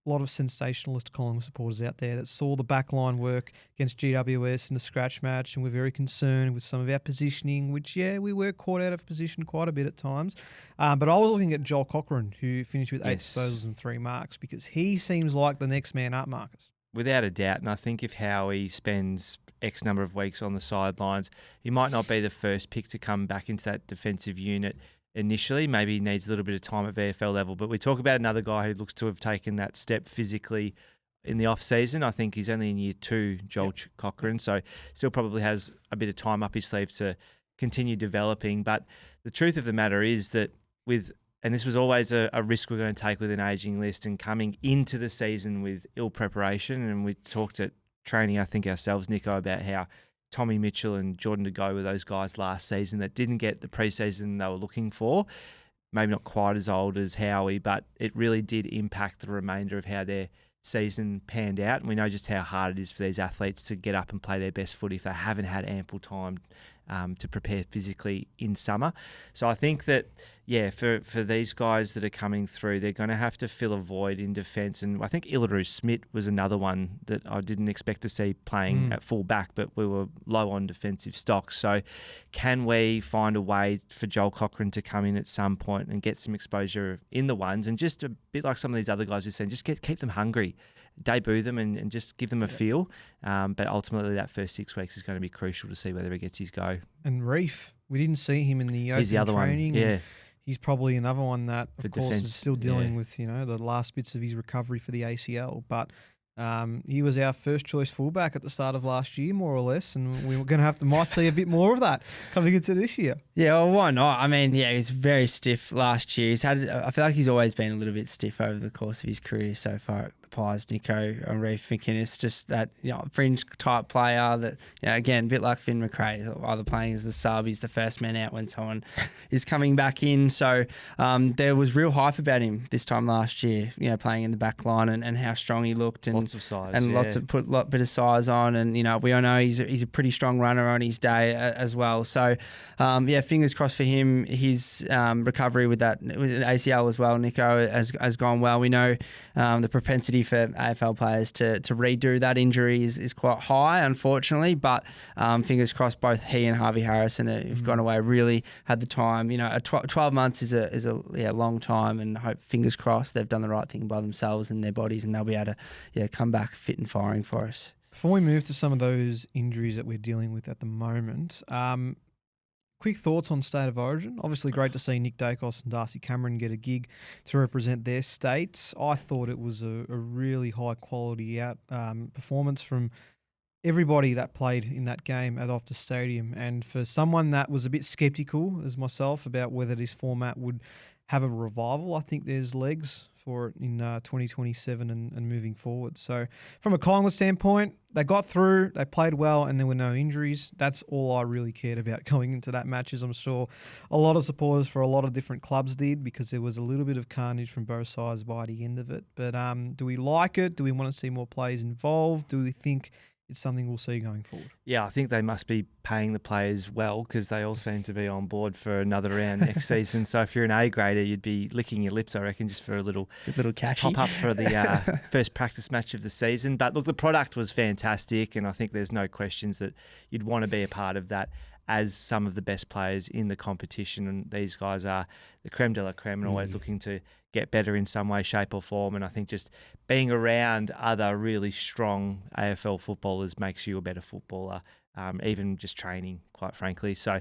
a lot of sensationalist Collingwood supporters out there that saw the backline work against GWS in the scratch match, and we're very concerned with some of our positioning, which, we were caught out of position quite a bit at times. But I was looking at Joel Cochran, who finished with 8 disposals and 3 marks, because he seems like the next man up, Marcus. Without a doubt, and I think if Howie spends X number of weeks on the sidelines, he might not be the first pick to come back into that defensive unit initially. Maybe he needs a little bit of time at VFL level, but we talk about another guy who looks to have taken that step physically in the off-season. I think he's only in year 2, Joel Cochran, so still probably has a bit of time up his sleeve to continue developing. But the truth of the matter is that and this was always a risk we're going to take with an ageing list, and coming into the season with ill preparation, and we talked at training, I think, ourselves, Nico, about how Tommy Mitchell and Jordan De Go were those guys last season that didn't get the preseason they were looking for. Maybe not quite as old as Howie, but it really did impact the remainder of how their season panned out. And we know just how hard it is for these athletes to get up and play their best footy if they haven't had ample time to prepare physically in summer. So I think that, for these guys that are coming through, they're going to have to fill a void in defence. And I think Illadaroo Smith was another one that I didn't expect to see playing at full back, but we were low on defensive stock. So can we find a way for Joel Cochran to come in at some point and get some exposure in the ones, and just a bit like some of these other guys we've seen, just keep them hungry, debut them and just give them a feel. But ultimately that first 6 weeks is going to be crucial to see whether he gets his go. And Reef, we didn't see him in the open He's the other training. one, yeah. He's probably another one that, of course, defense, is still dealing with, the last bits of his recovery for the ACL. But he was our first choice fullback at the start of last year, more or less, and we were going to might see a bit more of that coming into this year. Yeah, well, why not? I mean, he was very stiff last year. I feel like he's always been a little bit stiff over the course of his career so far at the Pies, Nico. And Reef McInnes, just that fringe type player that, again, a bit like Finn McRae, either playing as the sub, he's the first man out when someone is coming back in. So there was real hype about him this time last year, playing in the back line and how strong he looked. And lots of size. And lots of bit of size on. And, we all know he's a pretty strong runner on his day as well. So, fingers crossed for him. His recovery with ACL as well, Nico, has gone well. We know the propensity for AFL players to redo that injury is quite high, unfortunately. But fingers crossed, both he and Harvey Harrison have gone away, really had the time. 12 months is a long time, and fingers crossed they've done the right thing by themselves and their bodies, and they'll be able to come back fit and firing for us. Before we move to some of those injuries that we're dealing with at the moment, quick thoughts on State of Origin. Obviously great to see Nick Dacos and Darcy Cameron get a gig to represent their states. I thought it was a really high quality performance from everybody that played in that game at Optus Stadium. And for someone that was a bit sceptical as myself about whether this format would have a revival, I think there's legs for it in 2027 and moving forward. So from a Collingwood standpoint, they got through, they played well, and there were no injuries. That's all I really cared about going into that match, as I'm sure a lot of supporters for a lot of different clubs did, because there was a little bit of carnage from both sides by the end of it. But do we like it? Do we want to see more players involved? Do we think it's something we'll see going forward? Yeah, I think they must be paying the players well, because they all seem to be on board for another round next season. So if you're an A grader, you'd be licking your lips, I reckon, just for a little top up for the first practice match of the season. But look, the product was fantastic, and I think there's no questions that you'd want to be a part of that as some of the best players in the competition. And these guys are the creme de la creme and always looking to get better in some way, shape or form. And I think just being around other really strong AFL footballers makes you a better footballer, even just training, quite frankly. So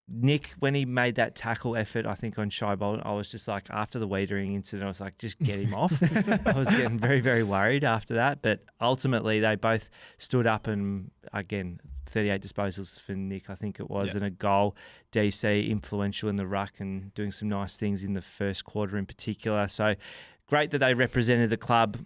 Nick, when he made that tackle effort, I think on Shai Bolton, I was just like, after the Wiedering incident, I was like, just get him off. I was getting very, very worried after that. But ultimately, they both stood up, and again, 38 disposals for Nick, I think it was, and a goal. DC influential in the ruck and doing some nice things in the first quarter in particular. So great that they represented the club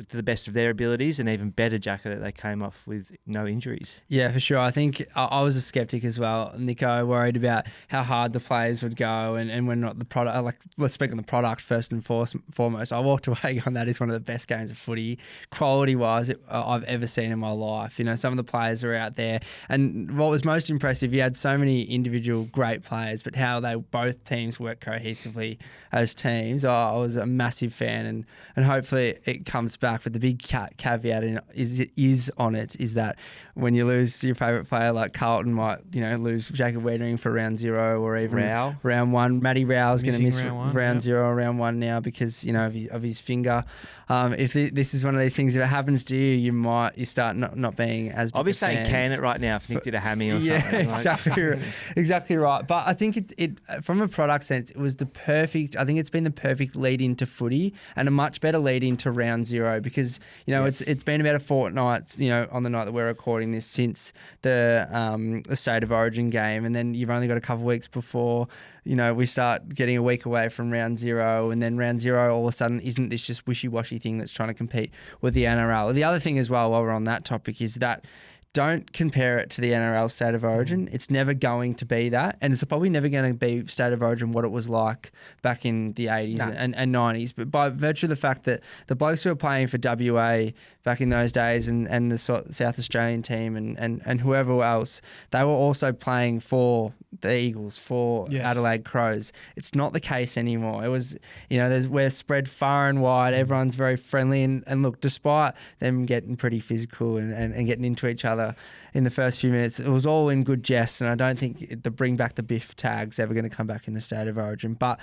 to the best of their abilities, and even better, Jacko, that they came off with no injuries. Yeah, for sure. I think I was a skeptic as well, Nico, worried about how hard the players would go and when not the product. Let's speak on the product first and foremost. I walked away on that is one of the best games of footy, quality-wise, I've ever seen in my life. Some of the players are out there, and what was most impressive, you had so many individual great players, but how both teams work cohesively as teams. I was a massive fan, and hopefully it comes back. But the big caveat is that when you lose your favourite player, like Carlton might, lose Jacob Wiedering for round 0 or even round 1. Matty Rao is going to miss round 0 or round 1 now because of his finger. If this is one of these things, if it happens to you, you start not being as. I'll be saying can it right now if Nick did a hammy or something. Yeah, exactly right. But I think it from a product sense, it was the perfect. I think it's been the perfect lead into footy and a much better lead into round 0 though, because it's been about a fortnight, on the night that we're recording this, since the State of Origin game, and then you've only got a couple of weeks before we start getting a week away from round 0, and then round 0 all of a sudden isn't this just wishy-washy thing that's trying to compete with the NRL. The other thing as well, while we're on that topic, is that don't compare it to the NRL State of Origin. It's never going to be that. And it's probably never going to be State of Origin what it was like back in the 80s and 90s. But by virtue of the fact that the blokes who were playing for WA back in those days and the South Australian team and whoever else, they were also playing for the Eagles, for Adelaide Crows. It's not the case anymore. It was, we're spread far and wide. Everyone's very friendly. And look, despite them getting pretty physical and getting into each other in the first few minutes, it was all in good jest, and I don't think the bring back the biff tag's ever going to come back in the State of Origin. But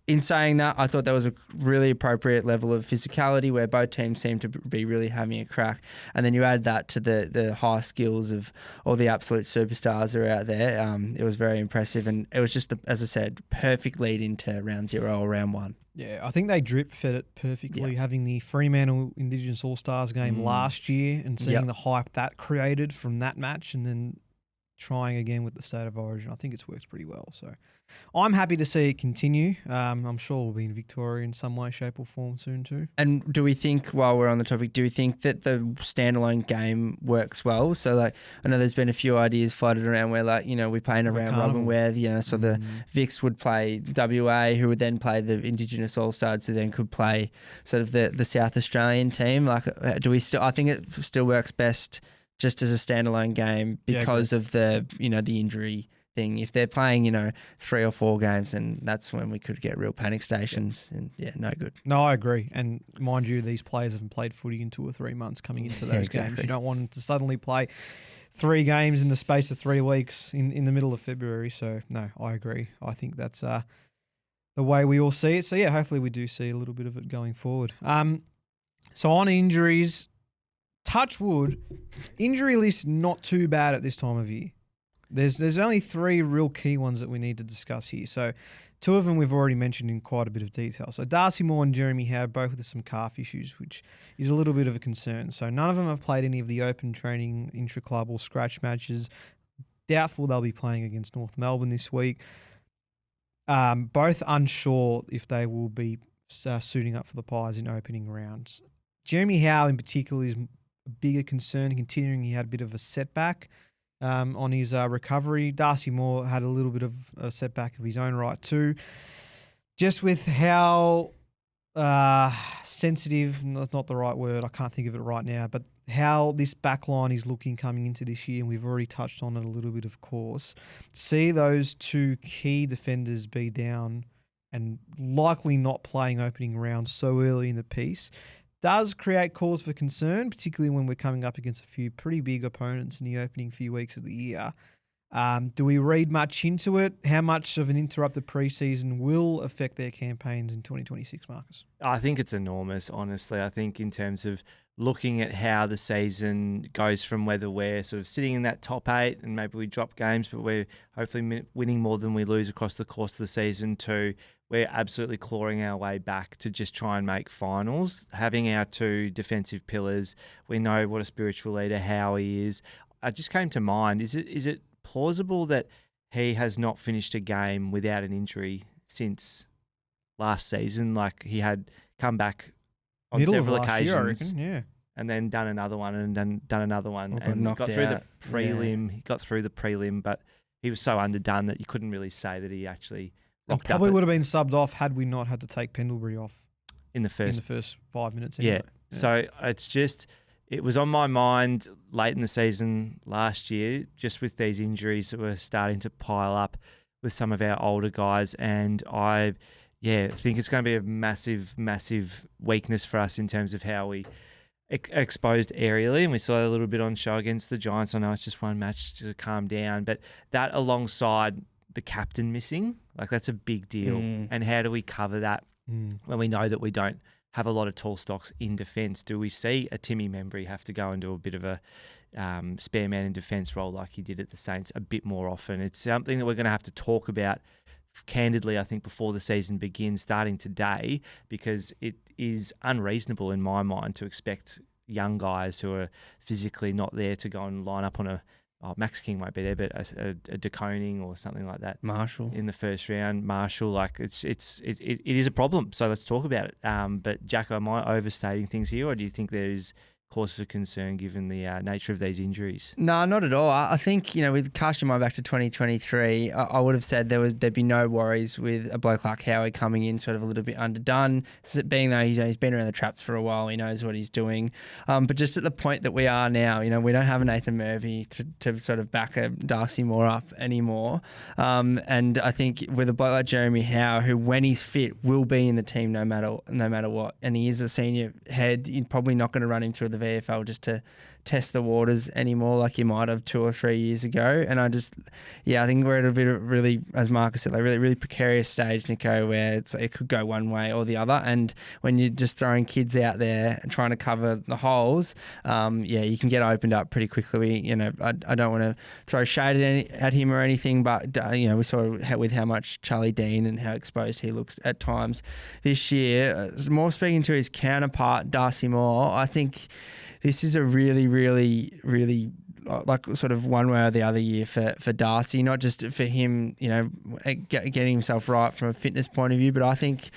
in saying that, I thought there was a really appropriate level of physicality where both teams seemed to be really having a crack, and then you add that to the high skills of all the absolute superstars that are out there. It was very impressive, and it was just, as I said, perfect lead into round 0 or round 1. Yeah, I think they drip fed it perfectly, having the Fremantle Indigenous All-Stars game last year and seeing the hype that created from that match, and then trying again with the State of Origin. I think it's worked pretty well. So I'm happy to see it continue. I'm sure we'll be in Victoria in some way, shape or form soon too. And do we think, while we're on the topic, do we think that the standalone game works well? So I know there's been a few ideas floated around where we play in a round robin where, so the Vics would play WA, who would then play the Indigenous All-Stars, who then could play sort of the South Australian team. Do we still, I think it still works best just as a standalone game because of the injury thing. If they're playing, 3 or 4 games, then that's when we could get real panic stations and no good. No, I agree. And mind you, these players haven't played footy in 2 or 3 months coming into those games. You don't want them to suddenly play 3 games in the space of 3 weeks in the middle of February. So no, I agree. I think that's the way we all see it. So yeah, hopefully we do see a little bit of it going forward. So on injuries, touch wood, injury list not too bad at this time of year. There's only 3 real key ones that we need to discuss here. So 2 of them we've already mentioned in quite a bit of detail. So Darcy Moore and Jeremy Howe both with some calf issues, which is a little bit of a concern. So none of them have played any of the open training, intra-club or scratch matches. Doubtful they'll be playing against North Melbourne this week. Both unsure if they will be suiting up for the Pies in opening rounds. Jeremy Howe in particular is a bigger concern, considering he had a bit of a setback on his recovery. Darcy Moore had a little bit of a setback of his own right too. Just with how sensitive, that's not the right word, I can't think of it right now, but how this back line is looking coming into this year, and we've already touched on it a little bit, of course. See those 2 key defenders be down and likely not playing opening rounds so early in the piece does create cause for concern, particularly when we're coming up against a few pretty big opponents in the opening few weeks of the year. Do we read much into it? How much of an interrupted preseason will affect their campaigns in 2026, Marcus? I think it's enormous, honestly. I think in terms of looking at how the season goes from whether we're sort of sitting in that top 8 and maybe we drop games, but we're hopefully winning more than we lose across the course of the season, to we're absolutely clawing our way back to just try and make finals. Having our 2 defensive pillars, we know what a spiritual leader Howie is. It just came to mind, is it plausible that he has not finished a game without an injury since last season? Like, he had come back on several occasions, and then done another one and then done another one, and got through the prelim. He got through the prelim, but he was so underdone that you couldn't really say that he actually probably would have been subbed off had we not had to take Pendlebury off in the first 5 minutes. Anyway. Yeah. So it's just, it was on my mind late in the season last year, just with these injuries that were starting to pile up with some of our older guys, and I think it's going to be a massive, massive weakness for us in terms of how we exposed aerially, and we saw a little bit on show against the Giants. I know it's just one match to calm down, but that alongside the captain missing, that's a big deal. And how do we cover that when we know that we don't have a lot of tall stocks in defence? Do we see a Timmy Membry have to go and do a bit of a spare man in defence role like he did at the Saints a bit more often? It's something that we're going to have to talk about candidly, I think before the season begins, starting today, because it is unreasonable in my mind to expect young guys who are physically not there to go and line up on Max King won't be there, but a De Koning or something like that. Marshall in the first round. Marshall, like it is a problem. So let's talk about it. But Jacko, am I overstating things here, or do you think there is cause for concern given the nature of these injuries? No, not at all. I think, with casting my back to 2023, I would have said there'd be no worries with a bloke like Howie coming in sort of a little bit underdone, being though he's been around the traps for a while, he knows what he's doing. But just at the point that we are now, we don't have a Nathan Murphy to sort of back a Darcy Moore up anymore. And I think with a bloke like Jeremy Howe, who when he's fit will be in the team no matter what, and he is a senior head, you're probably not going to run him through the VFL just to test the waters anymore like you might have 2 or 3 years ago. And I think we're at a bit of really, as Marcus said, like really, really precarious stage, Nico, where it could go one way or the other. And when you're just throwing kids out there and trying to cover the holes, you can get opened up pretty quickly. I don't want to throw shade at him or anything, but we saw with how much Charlie Dean and how exposed he looks at times this year. More speaking to his counterpart, Darcy Moore, I think this is a really, really, really like sort of one way or the other year for Darcy, not just for him, getting himself right from a fitness point of view, but I think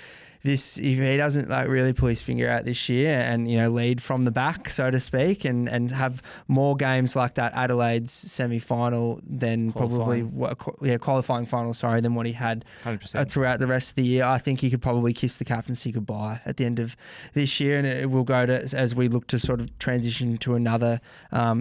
if he doesn't really pull his finger out this year and lead from the back, so to speak, and have more games like that Adelaide's semi-final than qualifying final, than what he had 100%. Throughout the rest of the year, I think he could probably kiss the captaincy goodbye at the end of this year, and it will go to as we look to sort of transition to another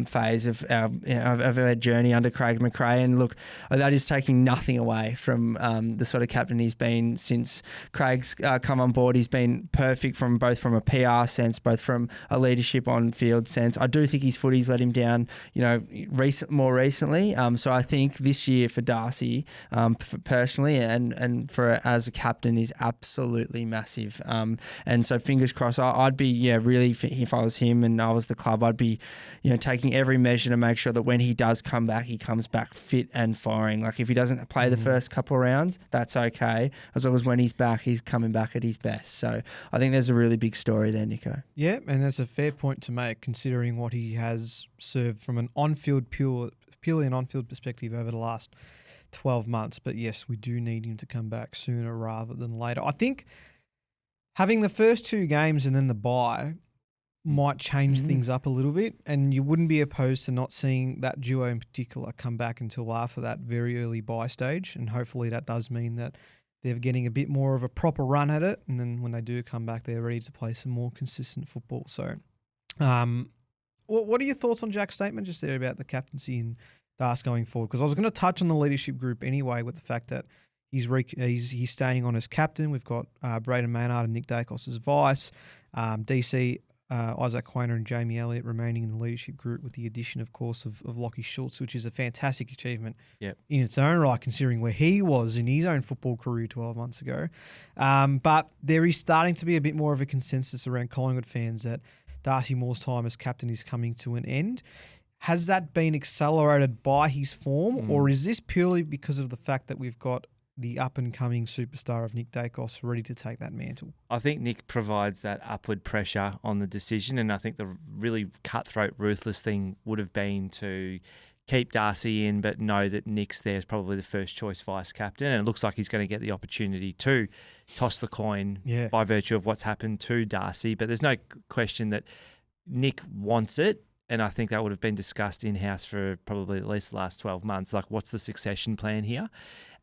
phase of our journey under Craig McRae. And look, that is taking nothing away from the sort of captain he's been since Craig's come on board. He's been perfect from a PR sense, both from a leadership on field sense. I do think his footy's let him down, more recently. So I think this year for Darcy, personally, and for as a captain, is absolutely massive. And so fingers crossed. I'd be really, if I was him and I was the club, I'd be taking every measure to make sure that when he does come back, he comes back fit and firing. Like if he doesn't play the first couple of rounds, that's okay, as long as when he's back, he's coming back at his best. So I think there's a really big story there, Nico. Yeah, and that's a fair point to make considering what he has served from an purely an on-field perspective over the last 12 months. But yes, we do need him to come back sooner rather than later. I think having the first 2 games and then the bye might change things up a little bit, and you wouldn't be opposed to not seeing that duo in particular come back until after that very early bye stage, and hopefully that does mean that they're getting a bit more of a proper run at it, and then when they do come back, they're ready to play some more consistent football. So, what are your thoughts on Jack's statement just there about the captaincy and Darcy going forward? Because I was going to touch on the leadership group anyway, with the fact that he's staying on as captain. We've got Braden Maynard and Nick Dacos as vice, DC. Isaac Quainer and Jamie Elliott remaining in the leadership group, with the addition, of course, of Lockie Schultz, which is a fantastic achievement in its own right, considering where he was in his own football career 12 months ago. But there is starting to be a bit more of a consensus around Collingwood fans that Darcy Moore's time as captain is coming to an end. Has that been accelerated by his form, or is this purely because of the fact that we've got the up-and-coming superstar of Nick Dacos ready to take that mantle? I think Nick provides that upward pressure on the decision, and I think the really cutthroat, ruthless thing would have been to keep Darcy in, but know that Nick's there is probably the first choice vice captain, and it looks like he's going to get the opportunity to toss the coin by virtue of what's happened to Darcy. But there's no question that Nick wants it, and I think that would have been discussed in-house for probably at least the last 12 months. Like, what's the succession plan here?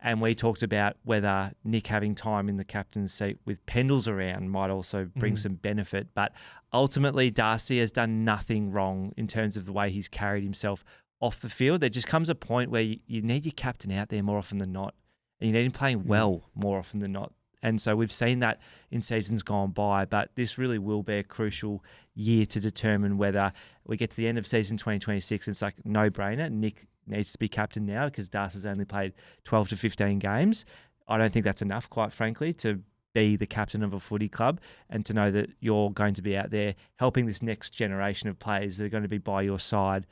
And we talked about whether Nick having time in the captain's seat with Pendles around might also bring some benefit. But ultimately, Darcy has done nothing wrong in terms of the way he's carried himself off the field. There just comes a point where you need your captain out there more often than not, and you need him playing well more often than not. And so we've seen that in seasons gone by, but this really will be a crucial year to determine whether we get to the end of season 2026 and it's like no-brainer. Nick needs to be captain now because Darcy's only played 12 to 15 games. I don't think that's enough, quite frankly, to be the captain of a footy club and to know that you're going to be out there helping this next generation of players that are going to be by your side,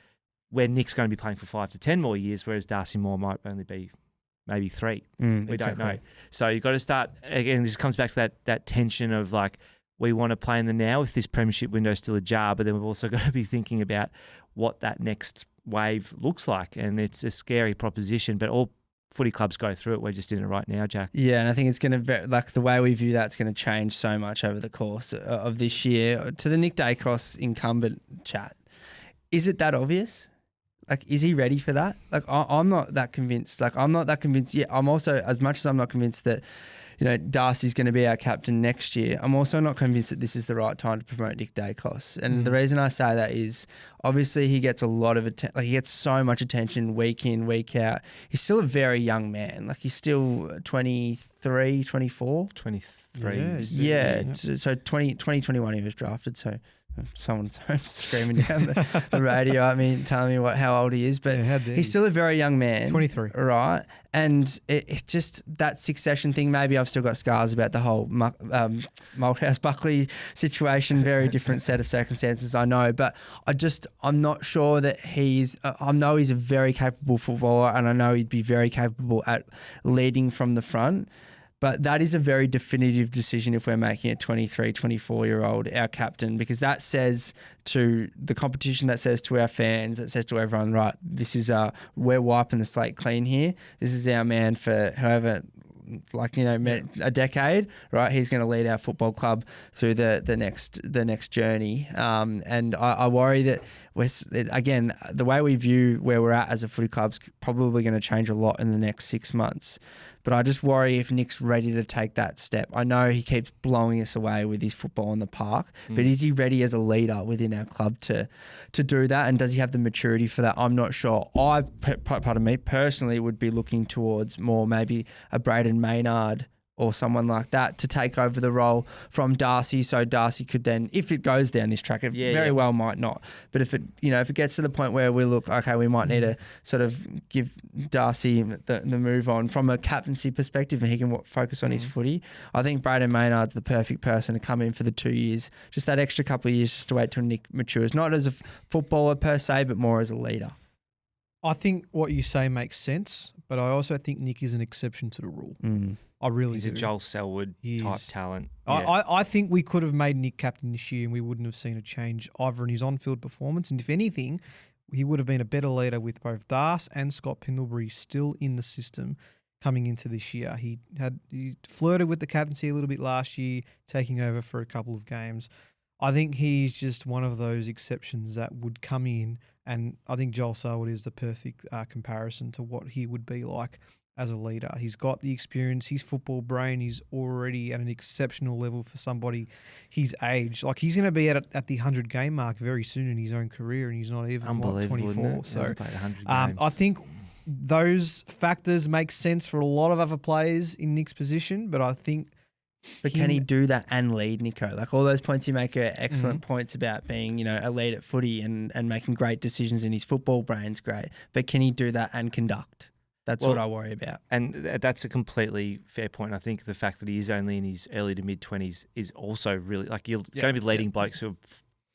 where Nick's going to be playing for 5 to 10 more years, whereas Darcy Moore might only be maybe 3. We exactly. don't know. So you've got to start, again, this comes back to that tension of like, we want to play in the now if this premiership window is still ajar, but then we've also got to be thinking about what that next wave looks like. And it's a scary proposition, but all footy clubs go through it. We're just in it right now, Jack. Yeah, and I think it's going to, like the way we view that's going to change so much over the course of this year. To the Nick Dacos incumbent chat, is it that obvious? Like, is he ready for that? Like, I'm not that convinced. Like, I'm not that convinced yet. I'm also, as much as I'm not convinced that, you know, Darcy's going to be our captain next year, I'm also not convinced that this is the right time to promote Nick Dacos. And the reason I say that is obviously he gets a lot of attention. Like, he gets so much attention week in, week out. He's still a very young man. Like, he's still 23, 24. 23. Yeah. So 2021 he was drafted. So someone's screaming down the radio at me, telling me how old he is. But he's still a very young man. 23. Right. And it just, that succession thing, maybe I've still got scars about the whole Malthouse Buckley situation, very different set of circumstances, I know. But I'm not sure that I know he's a very capable footballer, and I know he'd be very capable at leading from the front. But that is a very definitive decision if we're making a 23, 24-year-old our captain, because that says to the competition, that says to our fans, that says to everyone, right, this is we're wiping the slate clean here. This is our man for however, like, you know, a decade, right? He's going to lead our football club through the next journey. And I worry that again, the way we view where we're at as a footy club's probably going to change a lot in the next 6 months. But I just worry if Nick's ready to take that step. I know he keeps blowing us away with his football on the park, but is he ready as a leader within our club to do that? And does he have the maturity for that? I'm not sure. Pardon me, personally would be looking towards more maybe a Braden Maynard or someone like that to take over the role from Darcy, so Darcy could then, if it goes down this track, it very well might not. But if it gets to the point where we look, okay, we might need to sort of give Darcy the move on from a captaincy perspective, and he can focus on his footy. I think Braden Maynard's the perfect person to come in for the 2 years, just that extra couple of years, just to wait till Nick matures, not as a footballer per se, but more as a leader. I think what you say makes sense, but I also think Nick is an exception to the rule. I really do. He's a Joel Selwood type talent. I think we could have made Nick captain this year and we wouldn't have seen a change either in his on-field performance. And if anything, he would have been a better leader with both Darce and Scott Pendlebury still in the system coming into this year. He flirted with the captaincy a little bit last year, taking over for a couple of games. I think he's just one of those exceptions that would come in, and I think Joel Selwood is the perfect comparison to what he would be like as a leader. He's got the experience, his football brain is already at an exceptional level for somebody his age. Like, he's going to be at the 100-game mark very soon in his own career, and he's not even 24. So I think those factors make sense for a lot of other players in Nick's position, but I think... But can he do that and lead, Nico? Like, all those points you make are excellent points about being, you know, a lead at footy and making great decisions in his football brain's great. But can he do that and conduct? That's what I worry about. And that's a completely fair point. I think the fact that he is only in his early to mid-20s is also really, like, you're going to be leading blokes who are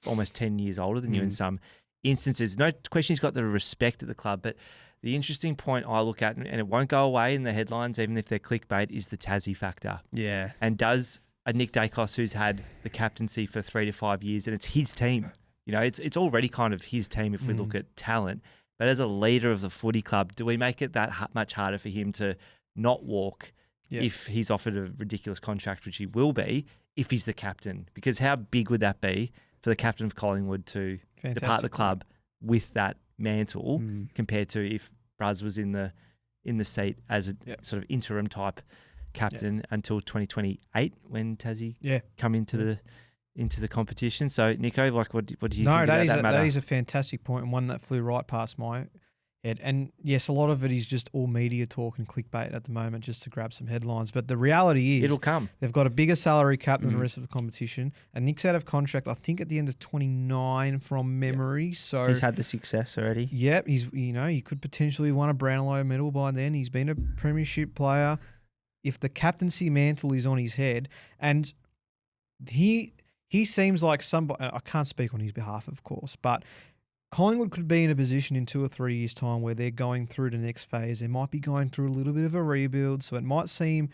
almost 10 years older than you in some instances. No question he's got the respect at the club, but the interesting point I look at, and it won't go away in the headlines, even if they're clickbait, is the Tassie factor. Yeah. And does a Nick Dacos, who's had the captaincy for 3 to 5 years, and it's his team, you know, it's already kind of his team if we look at talent. But as a leader of the footy club, do we make it that much harder for him to not walk if he's offered a ridiculous contract, which he will be, if he's the captain? Because how big would that be for the captain of Collingwood to depart the club with that mantle compared to if Braz was in the seat as a sort of interim type captain until 2028 when Tassie come into the competition. So Nico, like, what do you think about that matter? That is a fantastic point, and one that flew right past my head. And yes, a lot of it is just all media talk and clickbait at the moment just to grab some headlines. But the reality is, it'll come. They've got a bigger salary cap than the rest of the competition, and Nick's out of contract, I think, at the end of 29 from memory. So he's had the success already. Yep, he could potentially won a Brownlow medal by then. He's been a premiership player. If the captaincy mantle is on his head, and he seems like somebody, I can't speak on his behalf, of course, but Collingwood could be in a position in 2 or 3 years' time where they're going through the next phase. They might be going through a little bit of a rebuild, so it might seem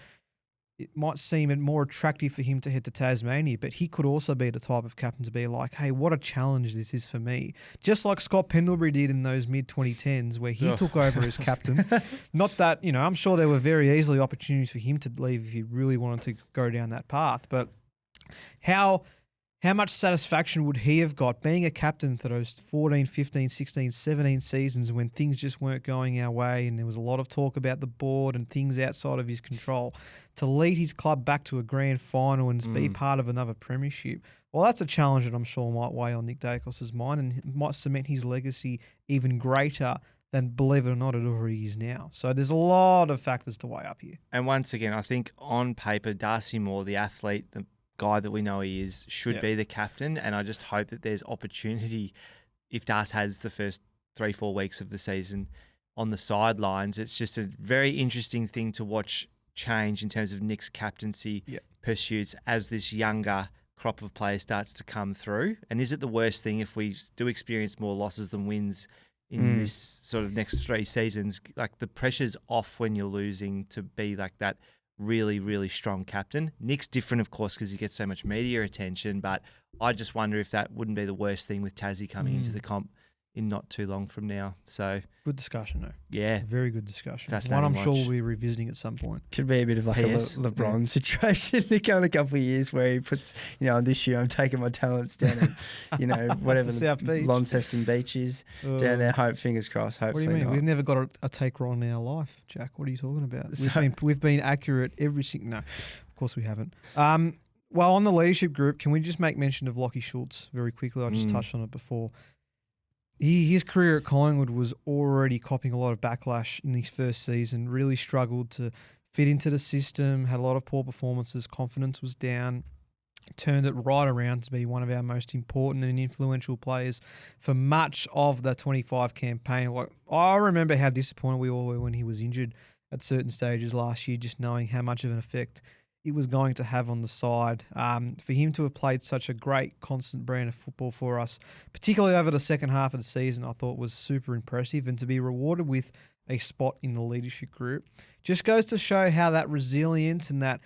it more attractive for him to head to Tasmania, but he could also be the type of captain to be like, hey, what a challenge this is for me. Just like Scott Pendlebury did in those mid-2010s where he took over as captain. Not that, I'm sure there were very easily opportunities for him to leave if he really wanted to go down that path, but how much satisfaction would he have got being a captain for those 14, 15, 16, 17 seasons when things just weren't going our way and there was a lot of talk about the board and things outside of his control, to lead his club back to a grand final and be part of another premiership? Well, that's a challenge that I'm sure might weigh on Nick Dacos's mind and might cement his legacy even greater than, believe it or not, it already is now. So there's a lot of factors to weigh up here. And once again, I think on paper, Darcy Moore, the athlete, the guy that we know he is, should be the captain. And I just hope that there's opportunity if Das has the first 3-4 weeks of the season on the sidelines. It's just a very interesting thing to watch change in terms of Nick's captaincy pursuits as this younger crop of players starts to come through. And is it the worst thing if we do experience more losses than wins in this sort of next 3 seasons? Like, the pressure's off when you're losing to be like that really, really strong captain. Nick's different, of course, because he gets so much media attention, but I just wonder if that wouldn't be the worst thing with Tassie coming into the comp in not too long from now. So good discussion, though. Yeah. Very good discussion. Fascinating One I'm sure watch. we'll be revisiting at some point. Could be a bit of like PS, a LeBron situation. In a couple of years where he puts, this year I'm taking my talents down at, whatever South Beach. Launceston Beach is down there. Fingers crossed. What do Hopefully you mean? not. We've never got a taker on in our life, Jack. What are you talking about? So- We've been accurate every single... No, of course we haven't. Well, on the leadership group, can we just make mention of Lockie Schultz very quickly? I just touched on it before. His career at Collingwood was already copying a lot of backlash in his first season, really struggled to fit into the system, had a lot of poor performances, confidence was down, turned it right around to be one of our most important and influential players for much of the 25 campaign. Like, I remember how disappointed we all were when he was injured at certain stages last year, just knowing how much of an effect it was going to have on the side. For him to have played such a great, constant brand of football for us, particularly over the second half of the season, I thought was super impressive. And to be rewarded with a spot in the leadership group just goes to show how that resilience and that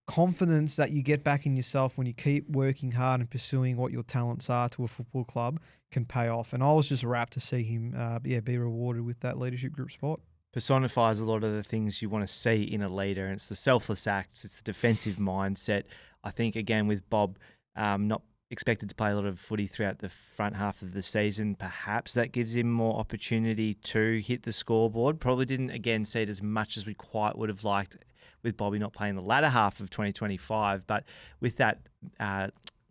confidence that you get back in yourself when you keep working hard and pursuing what your talents are to a football club can pay off. And I was just rapt to see him be rewarded with that leadership group spot. Personifies a lot of the things you want to see in a leader. And it's the selfless acts, it's the defensive mindset. I think, again, with Bob not expected to play a lot of footy throughout the front half of the season, perhaps that gives him more opportunity to hit the scoreboard. Probably didn't, again, see it as much as we quite would have liked with Bobby not playing the latter half of 2025. But with that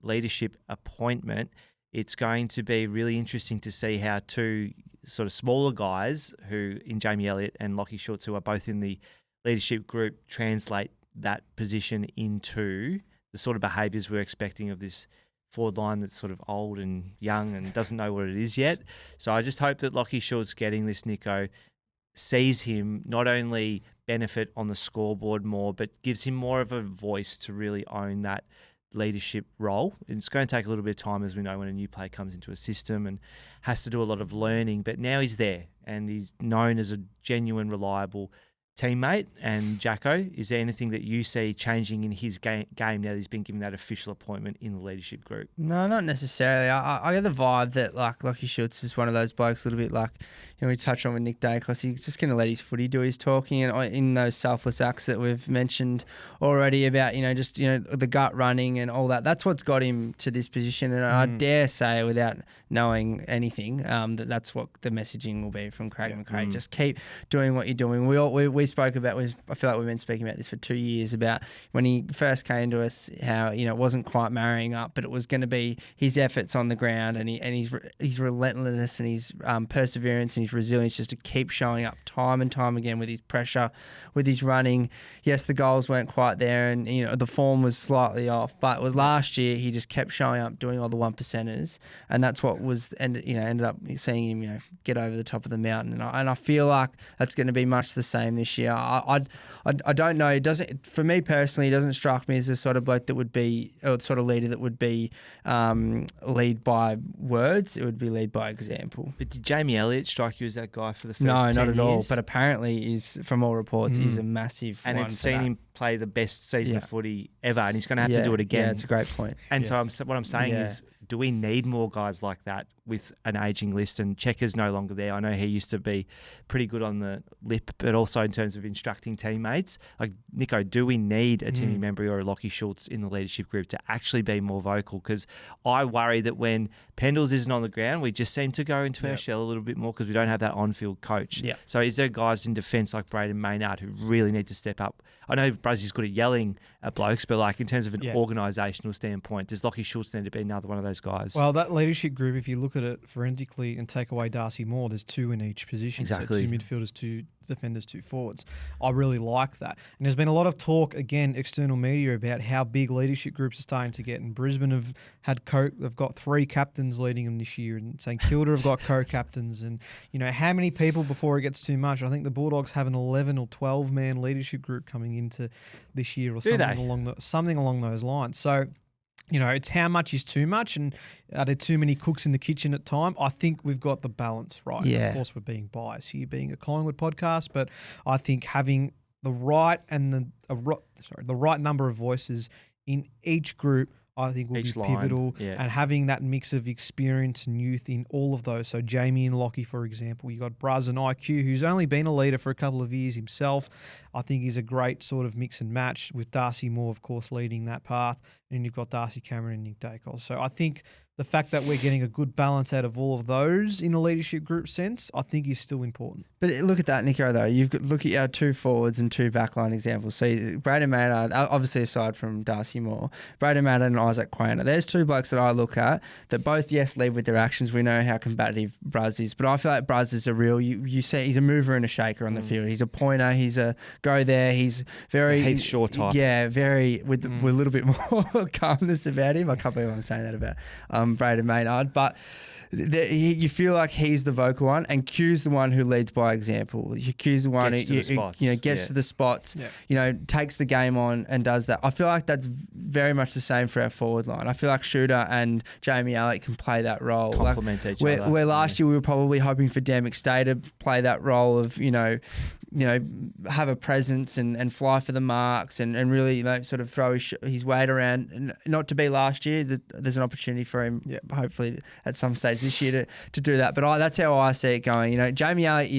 leadership appointment, it's going to be really interesting to see how two sort of smaller guys who, in Jamie Elliott and Lockie Schultz, who are both in the leadership group, translate that position into the sort of behaviours we're expecting of this forward line that's sort of old and young and doesn't know what it is yet. So I just hope that Lockie Schultz getting this, Nico, sees him not only benefit on the scoreboard more, but gives him more of a voice to really own that leadership role. It's going to take a little bit of time, as we know, when a new player comes into a system and has to do a lot of learning, but now he's there and he's known as a genuine, reliable teammate. And Jacko, is there anything that you see changing in his game now that he's been given that official appointment in the leadership group? No, not necessarily. I get the vibe that Lockie Schultz is one of those blokes a little bit like, we touched on with Nick Dacos. He's just going to let his footy do his talking, and in those selfless acts that we've mentioned already about, the gut running and all that. That's what's got him to this position. And I dare say, without knowing anything, that's what the messaging will be from Craig McRae. Just keep doing what you're doing. We spoke about, I feel like we've been speaking about this for 2 years, about when he first came to us, how, it wasn't quite marrying up, but it was going to be his efforts on the ground and his relentlessness and his perseverance and his resilience just to keep showing up time and time again with his pressure, with his running. Yes, the goals weren't quite there and, the form was slightly off, but it was last year he just kept showing up, doing all the 1%ers, and that's what was, ended up seeing him, get over the top of the mountain. And I feel like that's going to be much the same this year. year. I don't know. It doesn't, for me personally, it doesn't strike me as the sort of bloke that would be, or sort of leader that would be lead by words. It would be lead by example. But did Jamie Elliott strike you as that guy for the first No, 10 not at all. years? But apparently, is from all reports, is a massive. And one have for seen that. him play the best season of Yeah. footy ever, and he's going to have to do it again. Yeah, it's a great point. And so what I'm saying Yeah. is, do we need more guys like that with an ageing list? And Checker's no longer there. I know he used to be pretty good on the lip, but also in terms of instructing teammates. Like, Nico, do we need a Timmy Membry or a Lockie Schultz in the leadership group to actually be more vocal? Because I worry that when Pendles isn't on the ground, we just seem to go into our shell a little bit more because we don't have that on-field coach. Yeah. So is there guys in defence like Braden Maynard who really need to step up? I know Brazzy's good at yelling at blokes, but like in terms of an organisational standpoint, does Lockie Schultz need to be another one of those guys? Well, that leadership group, if you look at it forensically and take away Darcy Moore, there's 2 in each position. Exactly. So 2 midfielders, 2 defenders, 2 forwards. I really like that. And there's been a lot of talk, again, external media, about how big leadership groups are starting to get. And Brisbane have got 3 captains leading them this year, and St Kilda have got co-captains. And, you know, how many people before it gets too much? I think the Bulldogs have an 11 or 12-man leadership group coming into this year or something along those lines. So, you know, it's how much is too much, and are there too many cooks in the kitchen at time? I think we've got the balance right. Yeah. Of course, we're being biased here, being a Collingwood podcast, but I think having the right and the right number of voices in each group, I think will Each be line, pivotal, yeah. and having that mix of experience and youth in all of those. So Jamie and Lockie, for example, you got Braz and IQ, who's only been a leader for a couple of years himself. I think he's a great sort of mix and match, with Darcy Moore, of course, leading that path, and you've got Darcy Cameron and Nick Dacos. So I think the fact that we're getting a good balance out of all of those in a leadership group sense, I think is still important. But look at that, Nico, though. You've got, look at your 2 forwards and 2 backline examples. So Braden Maynard, obviously aside from Darcy Moore, Braden Maynard and Isaac Quainer. There's 2 blokes that I look at that both, yes, lead with their actions. We know how combative Braz is, but I feel like Braz is a real, you see, he's a mover and a shaker on the field. He's a pointer. He's a go there. He's very... Heath Shaw type. Yeah, very, with a little bit more calmness about him. I can't believe I'm saying that about Braden Maynard, but you feel like he's the vocal one, and Q's the one who leads by example. Q's the one Gets to the spots. Gets to the spots, takes the game on and does that. I feel like that's very much the same for our forward line. I feel like Shooter and Jamie Elliott can play that role. Complement each other. Where last year we were probably hoping for Dan McStay to play that role of, have a presence and fly for the marks and really sort of throw his weight around. And not to be last year, there's an opportunity for him, hopefully at some stage this year to do that. But that's how I see it going. Jamie Elliott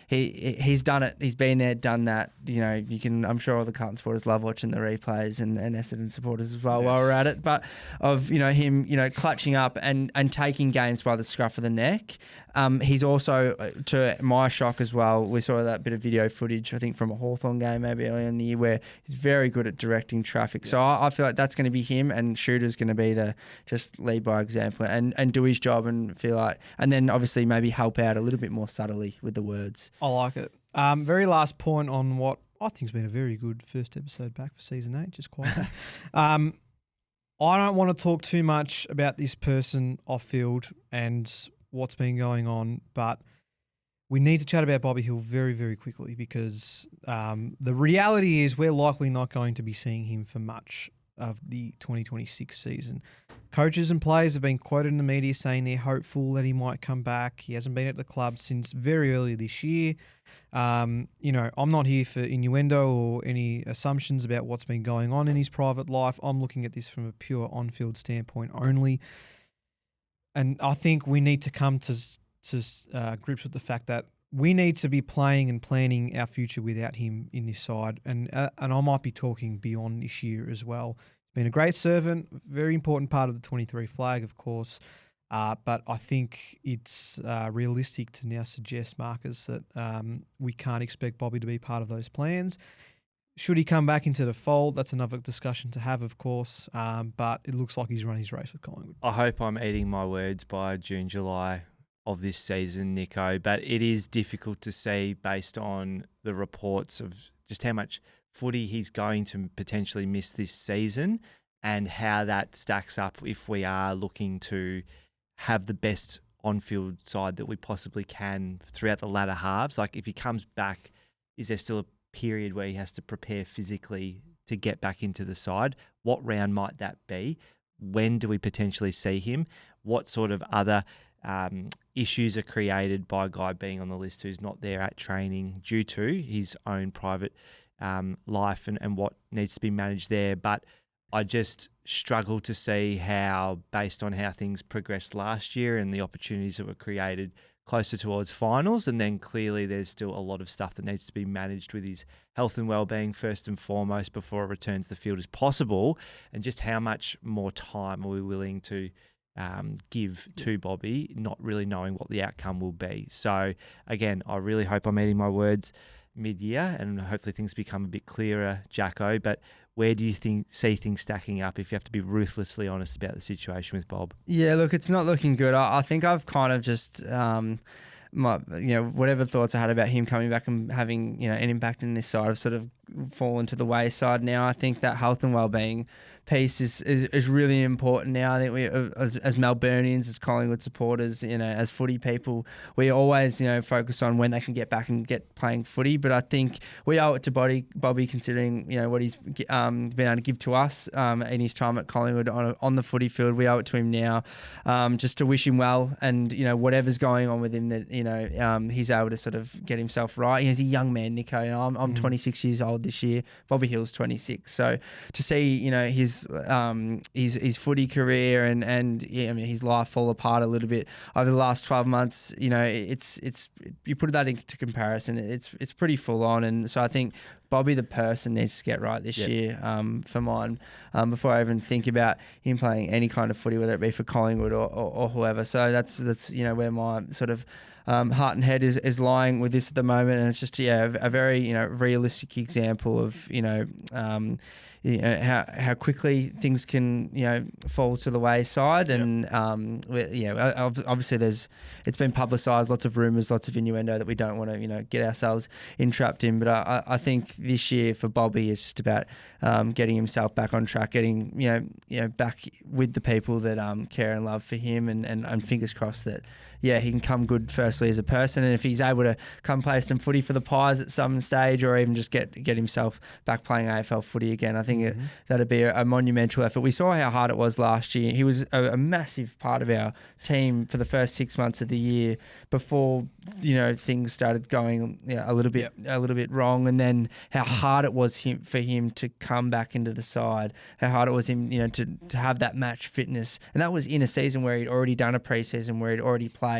he's done it. He's been there, done that. You can. I'm sure all the Carlton supporters love watching the replays and Essendon supporters as well while we're at it. But of him clutching up and taking games by the scruff of the neck. He's also, to my shock as well, we saw that bit of video footage, I think, from a Hawthorn game maybe earlier in the year, where he's very good at directing traffic. Yes. So I feel like that's going to be him, and Shooter's going to be just lead by example and do his job and feel like, and then obviously maybe help out a little bit more subtly with the words. I like it. Very last point on what I think has been a very good first episode back for season 8, just quietly. I don't want to talk too much about this person off field and what's been going on, but we need to chat about Bobby Hill very, very quickly, because the reality is we're likely not going to be seeing him for much of the 2026 season. Coaches and players have been quoted in the media saying they're hopeful that he might come back. He hasn't been at the club since very early this year. I'm not here for innuendo or any assumptions about what's been going on in his private life. I'm looking at this from a pure on-field standpoint only. And I think we need to come to grips with the fact that we need to be playing and planning our future without him in this side. And I might be talking beyond this year as well. He's been a great servant, very important part of the 23 flag, of course. But I think it's realistic to now suggest, Marcus, that we can't expect Bobby to be part of those plans. Should he come back into the fold? That's another discussion to have, of course. But it looks like he's run his race with Collingwood. I hope I'm eating my words by June, July of this season, Nico. But it is difficult to see based on the reports of just how much footy he's going to potentially miss this season and how that stacks up if we are looking to have the best on-field side that we possibly can throughout the latter halves. Like, if he comes back, is there still a period where he has to prepare physically to get back into the side. What round might that be? When do we potentially see him? What sort of other issues are created by a guy being on the list who's not there at training due to his own private life and what needs to be managed there? But I just struggle to see how, based on how things progressed last year and the opportunities that were created closer towards finals, and then clearly there's still a lot of stuff that needs to be managed with his health and well-being first and foremost before a return to the field is possible, and just how much more time are we willing to give to Bobby, not really knowing what the outcome will be. So again, I really hope I'm eating my words mid-year and hopefully things become a bit clearer, Jacko, but where do you see things stacking up if you have to be ruthlessly honest about the situation with Bob? Yeah, look, it's not looking good. I think I've kind of just, whatever thoughts I had about him coming back and having, an impact in this side have sort of fallen to the wayside now. I think that health and well-being piece is really important now. I think we, as Melburnians, as Collingwood supporters, as footy people, we always, focus on when they can get back and get playing footy. But I think we owe it to Bobby considering, what he's been able to give to us in his time at Collingwood on the footy field. We owe it to him now, just to wish him well and, whatever's going on with him that, he's able to sort of get himself right. He's a young man, Nico. I'm 26 years old this year. Bobby Hill's 26. So to see, his footy career and his life fall apart a little bit over the last 12 months, it's you put that into comparison, it's pretty full on. And so I think Bobby the person needs to get right this year for mine before I even think about him playing any kind of footy, whether it be for Collingwood or whoever. So that's where my sort of heart and head is lying with this at the moment, and it's just a very realistic example of how quickly things can fall to the wayside, and obviously it's been publicised, lots of rumours, lots of innuendo that we don't want to get ourselves entrapped in. But I think this year for Bobby is just about getting himself back on track, getting back with the people that care and love for him, and fingers crossed that he can come good firstly as a person, and if he's able to come play some footy for the Pies at some stage, or even just get himself back playing AFL footy again, I think that'd be a monumental effort. We saw how hard it was last year. He was a massive part of our team for the first 6 months of the year before things started going a little bit wrong, and then how hard it was for him to come back into the side, how hard it was him to have that match fitness, and that was in a season where he'd already done a pre-season, where he'd already played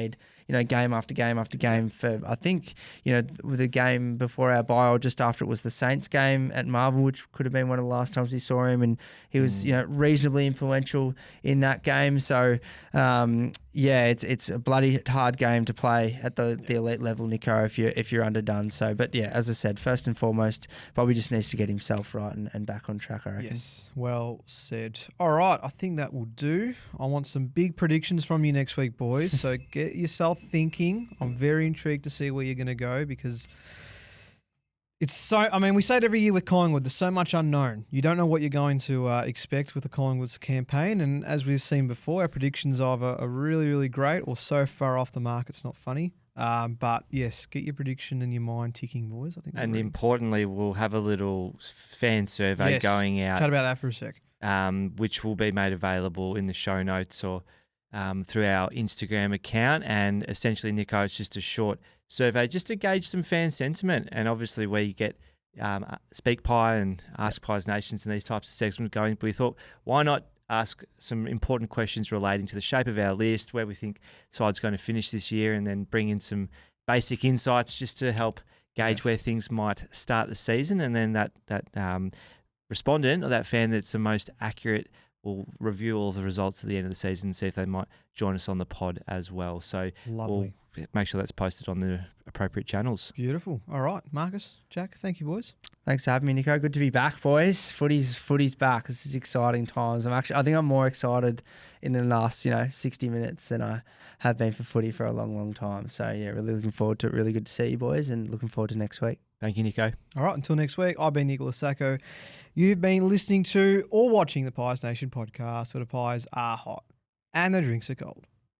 game after game after game for, I think, with the game before our bye or just after it was the Saints game at Marvel, which could have been one of the last times we saw him, and he was reasonably influential in that game. So it's a bloody hard game to play at the elite level, Nico, if you're underdone. So, but as I said, first and foremost, Bobby just needs to get himself right and back on track, I reckon. Yes, well said. All right, I think that will do. I want some big predictions from you next week, boys. So get yourself thinking. I'm very intrigued to see where you're going to go, because it's so, we say it every year with Collingwood, there's so much unknown. You don't know what you're going to expect with the Collingwood's campaign. And as we've seen before, our predictions either are really, really great or so far off the mark it's not funny. But yes, get your prediction in your mind ticking, boys. I think. And importantly, we'll have a little fan survey going out. Chat about that for a sec. Which will be made available in the show notes or through our Instagram account. And essentially, Nico, it's just a short survey just to gauge some fan sentiment. And obviously, where you get Speak Pie and Ask Pies Nations and these types of segments going, but we thought, why not ask some important questions relating to the shape of our list, where we think the side's going to finish this year, and then bring in some basic insights just to help gauge where things might start the season. And then that respondent or that fan that's the most accurate will review all the results at the end of the season and see if they might join us on the pod as well. So lovely. We'll make sure that's posted on the appropriate channels. Beautiful. All right, Marcus, Jack, thank you, boys. Thanks for having me, Nico. Good to be back, boys. Footy's back. This is exciting times. I think I'm more excited in the last 60 minutes than I have been for footy for a long, long time. So really looking forward to it. Really good to see you, boys, and looking forward to next week. Thank you, Nico. All right, until next week, I've been Nicholas Sacco. You've been listening to or watching the Pies Nation podcast, where the pies are hot and the drinks are cold.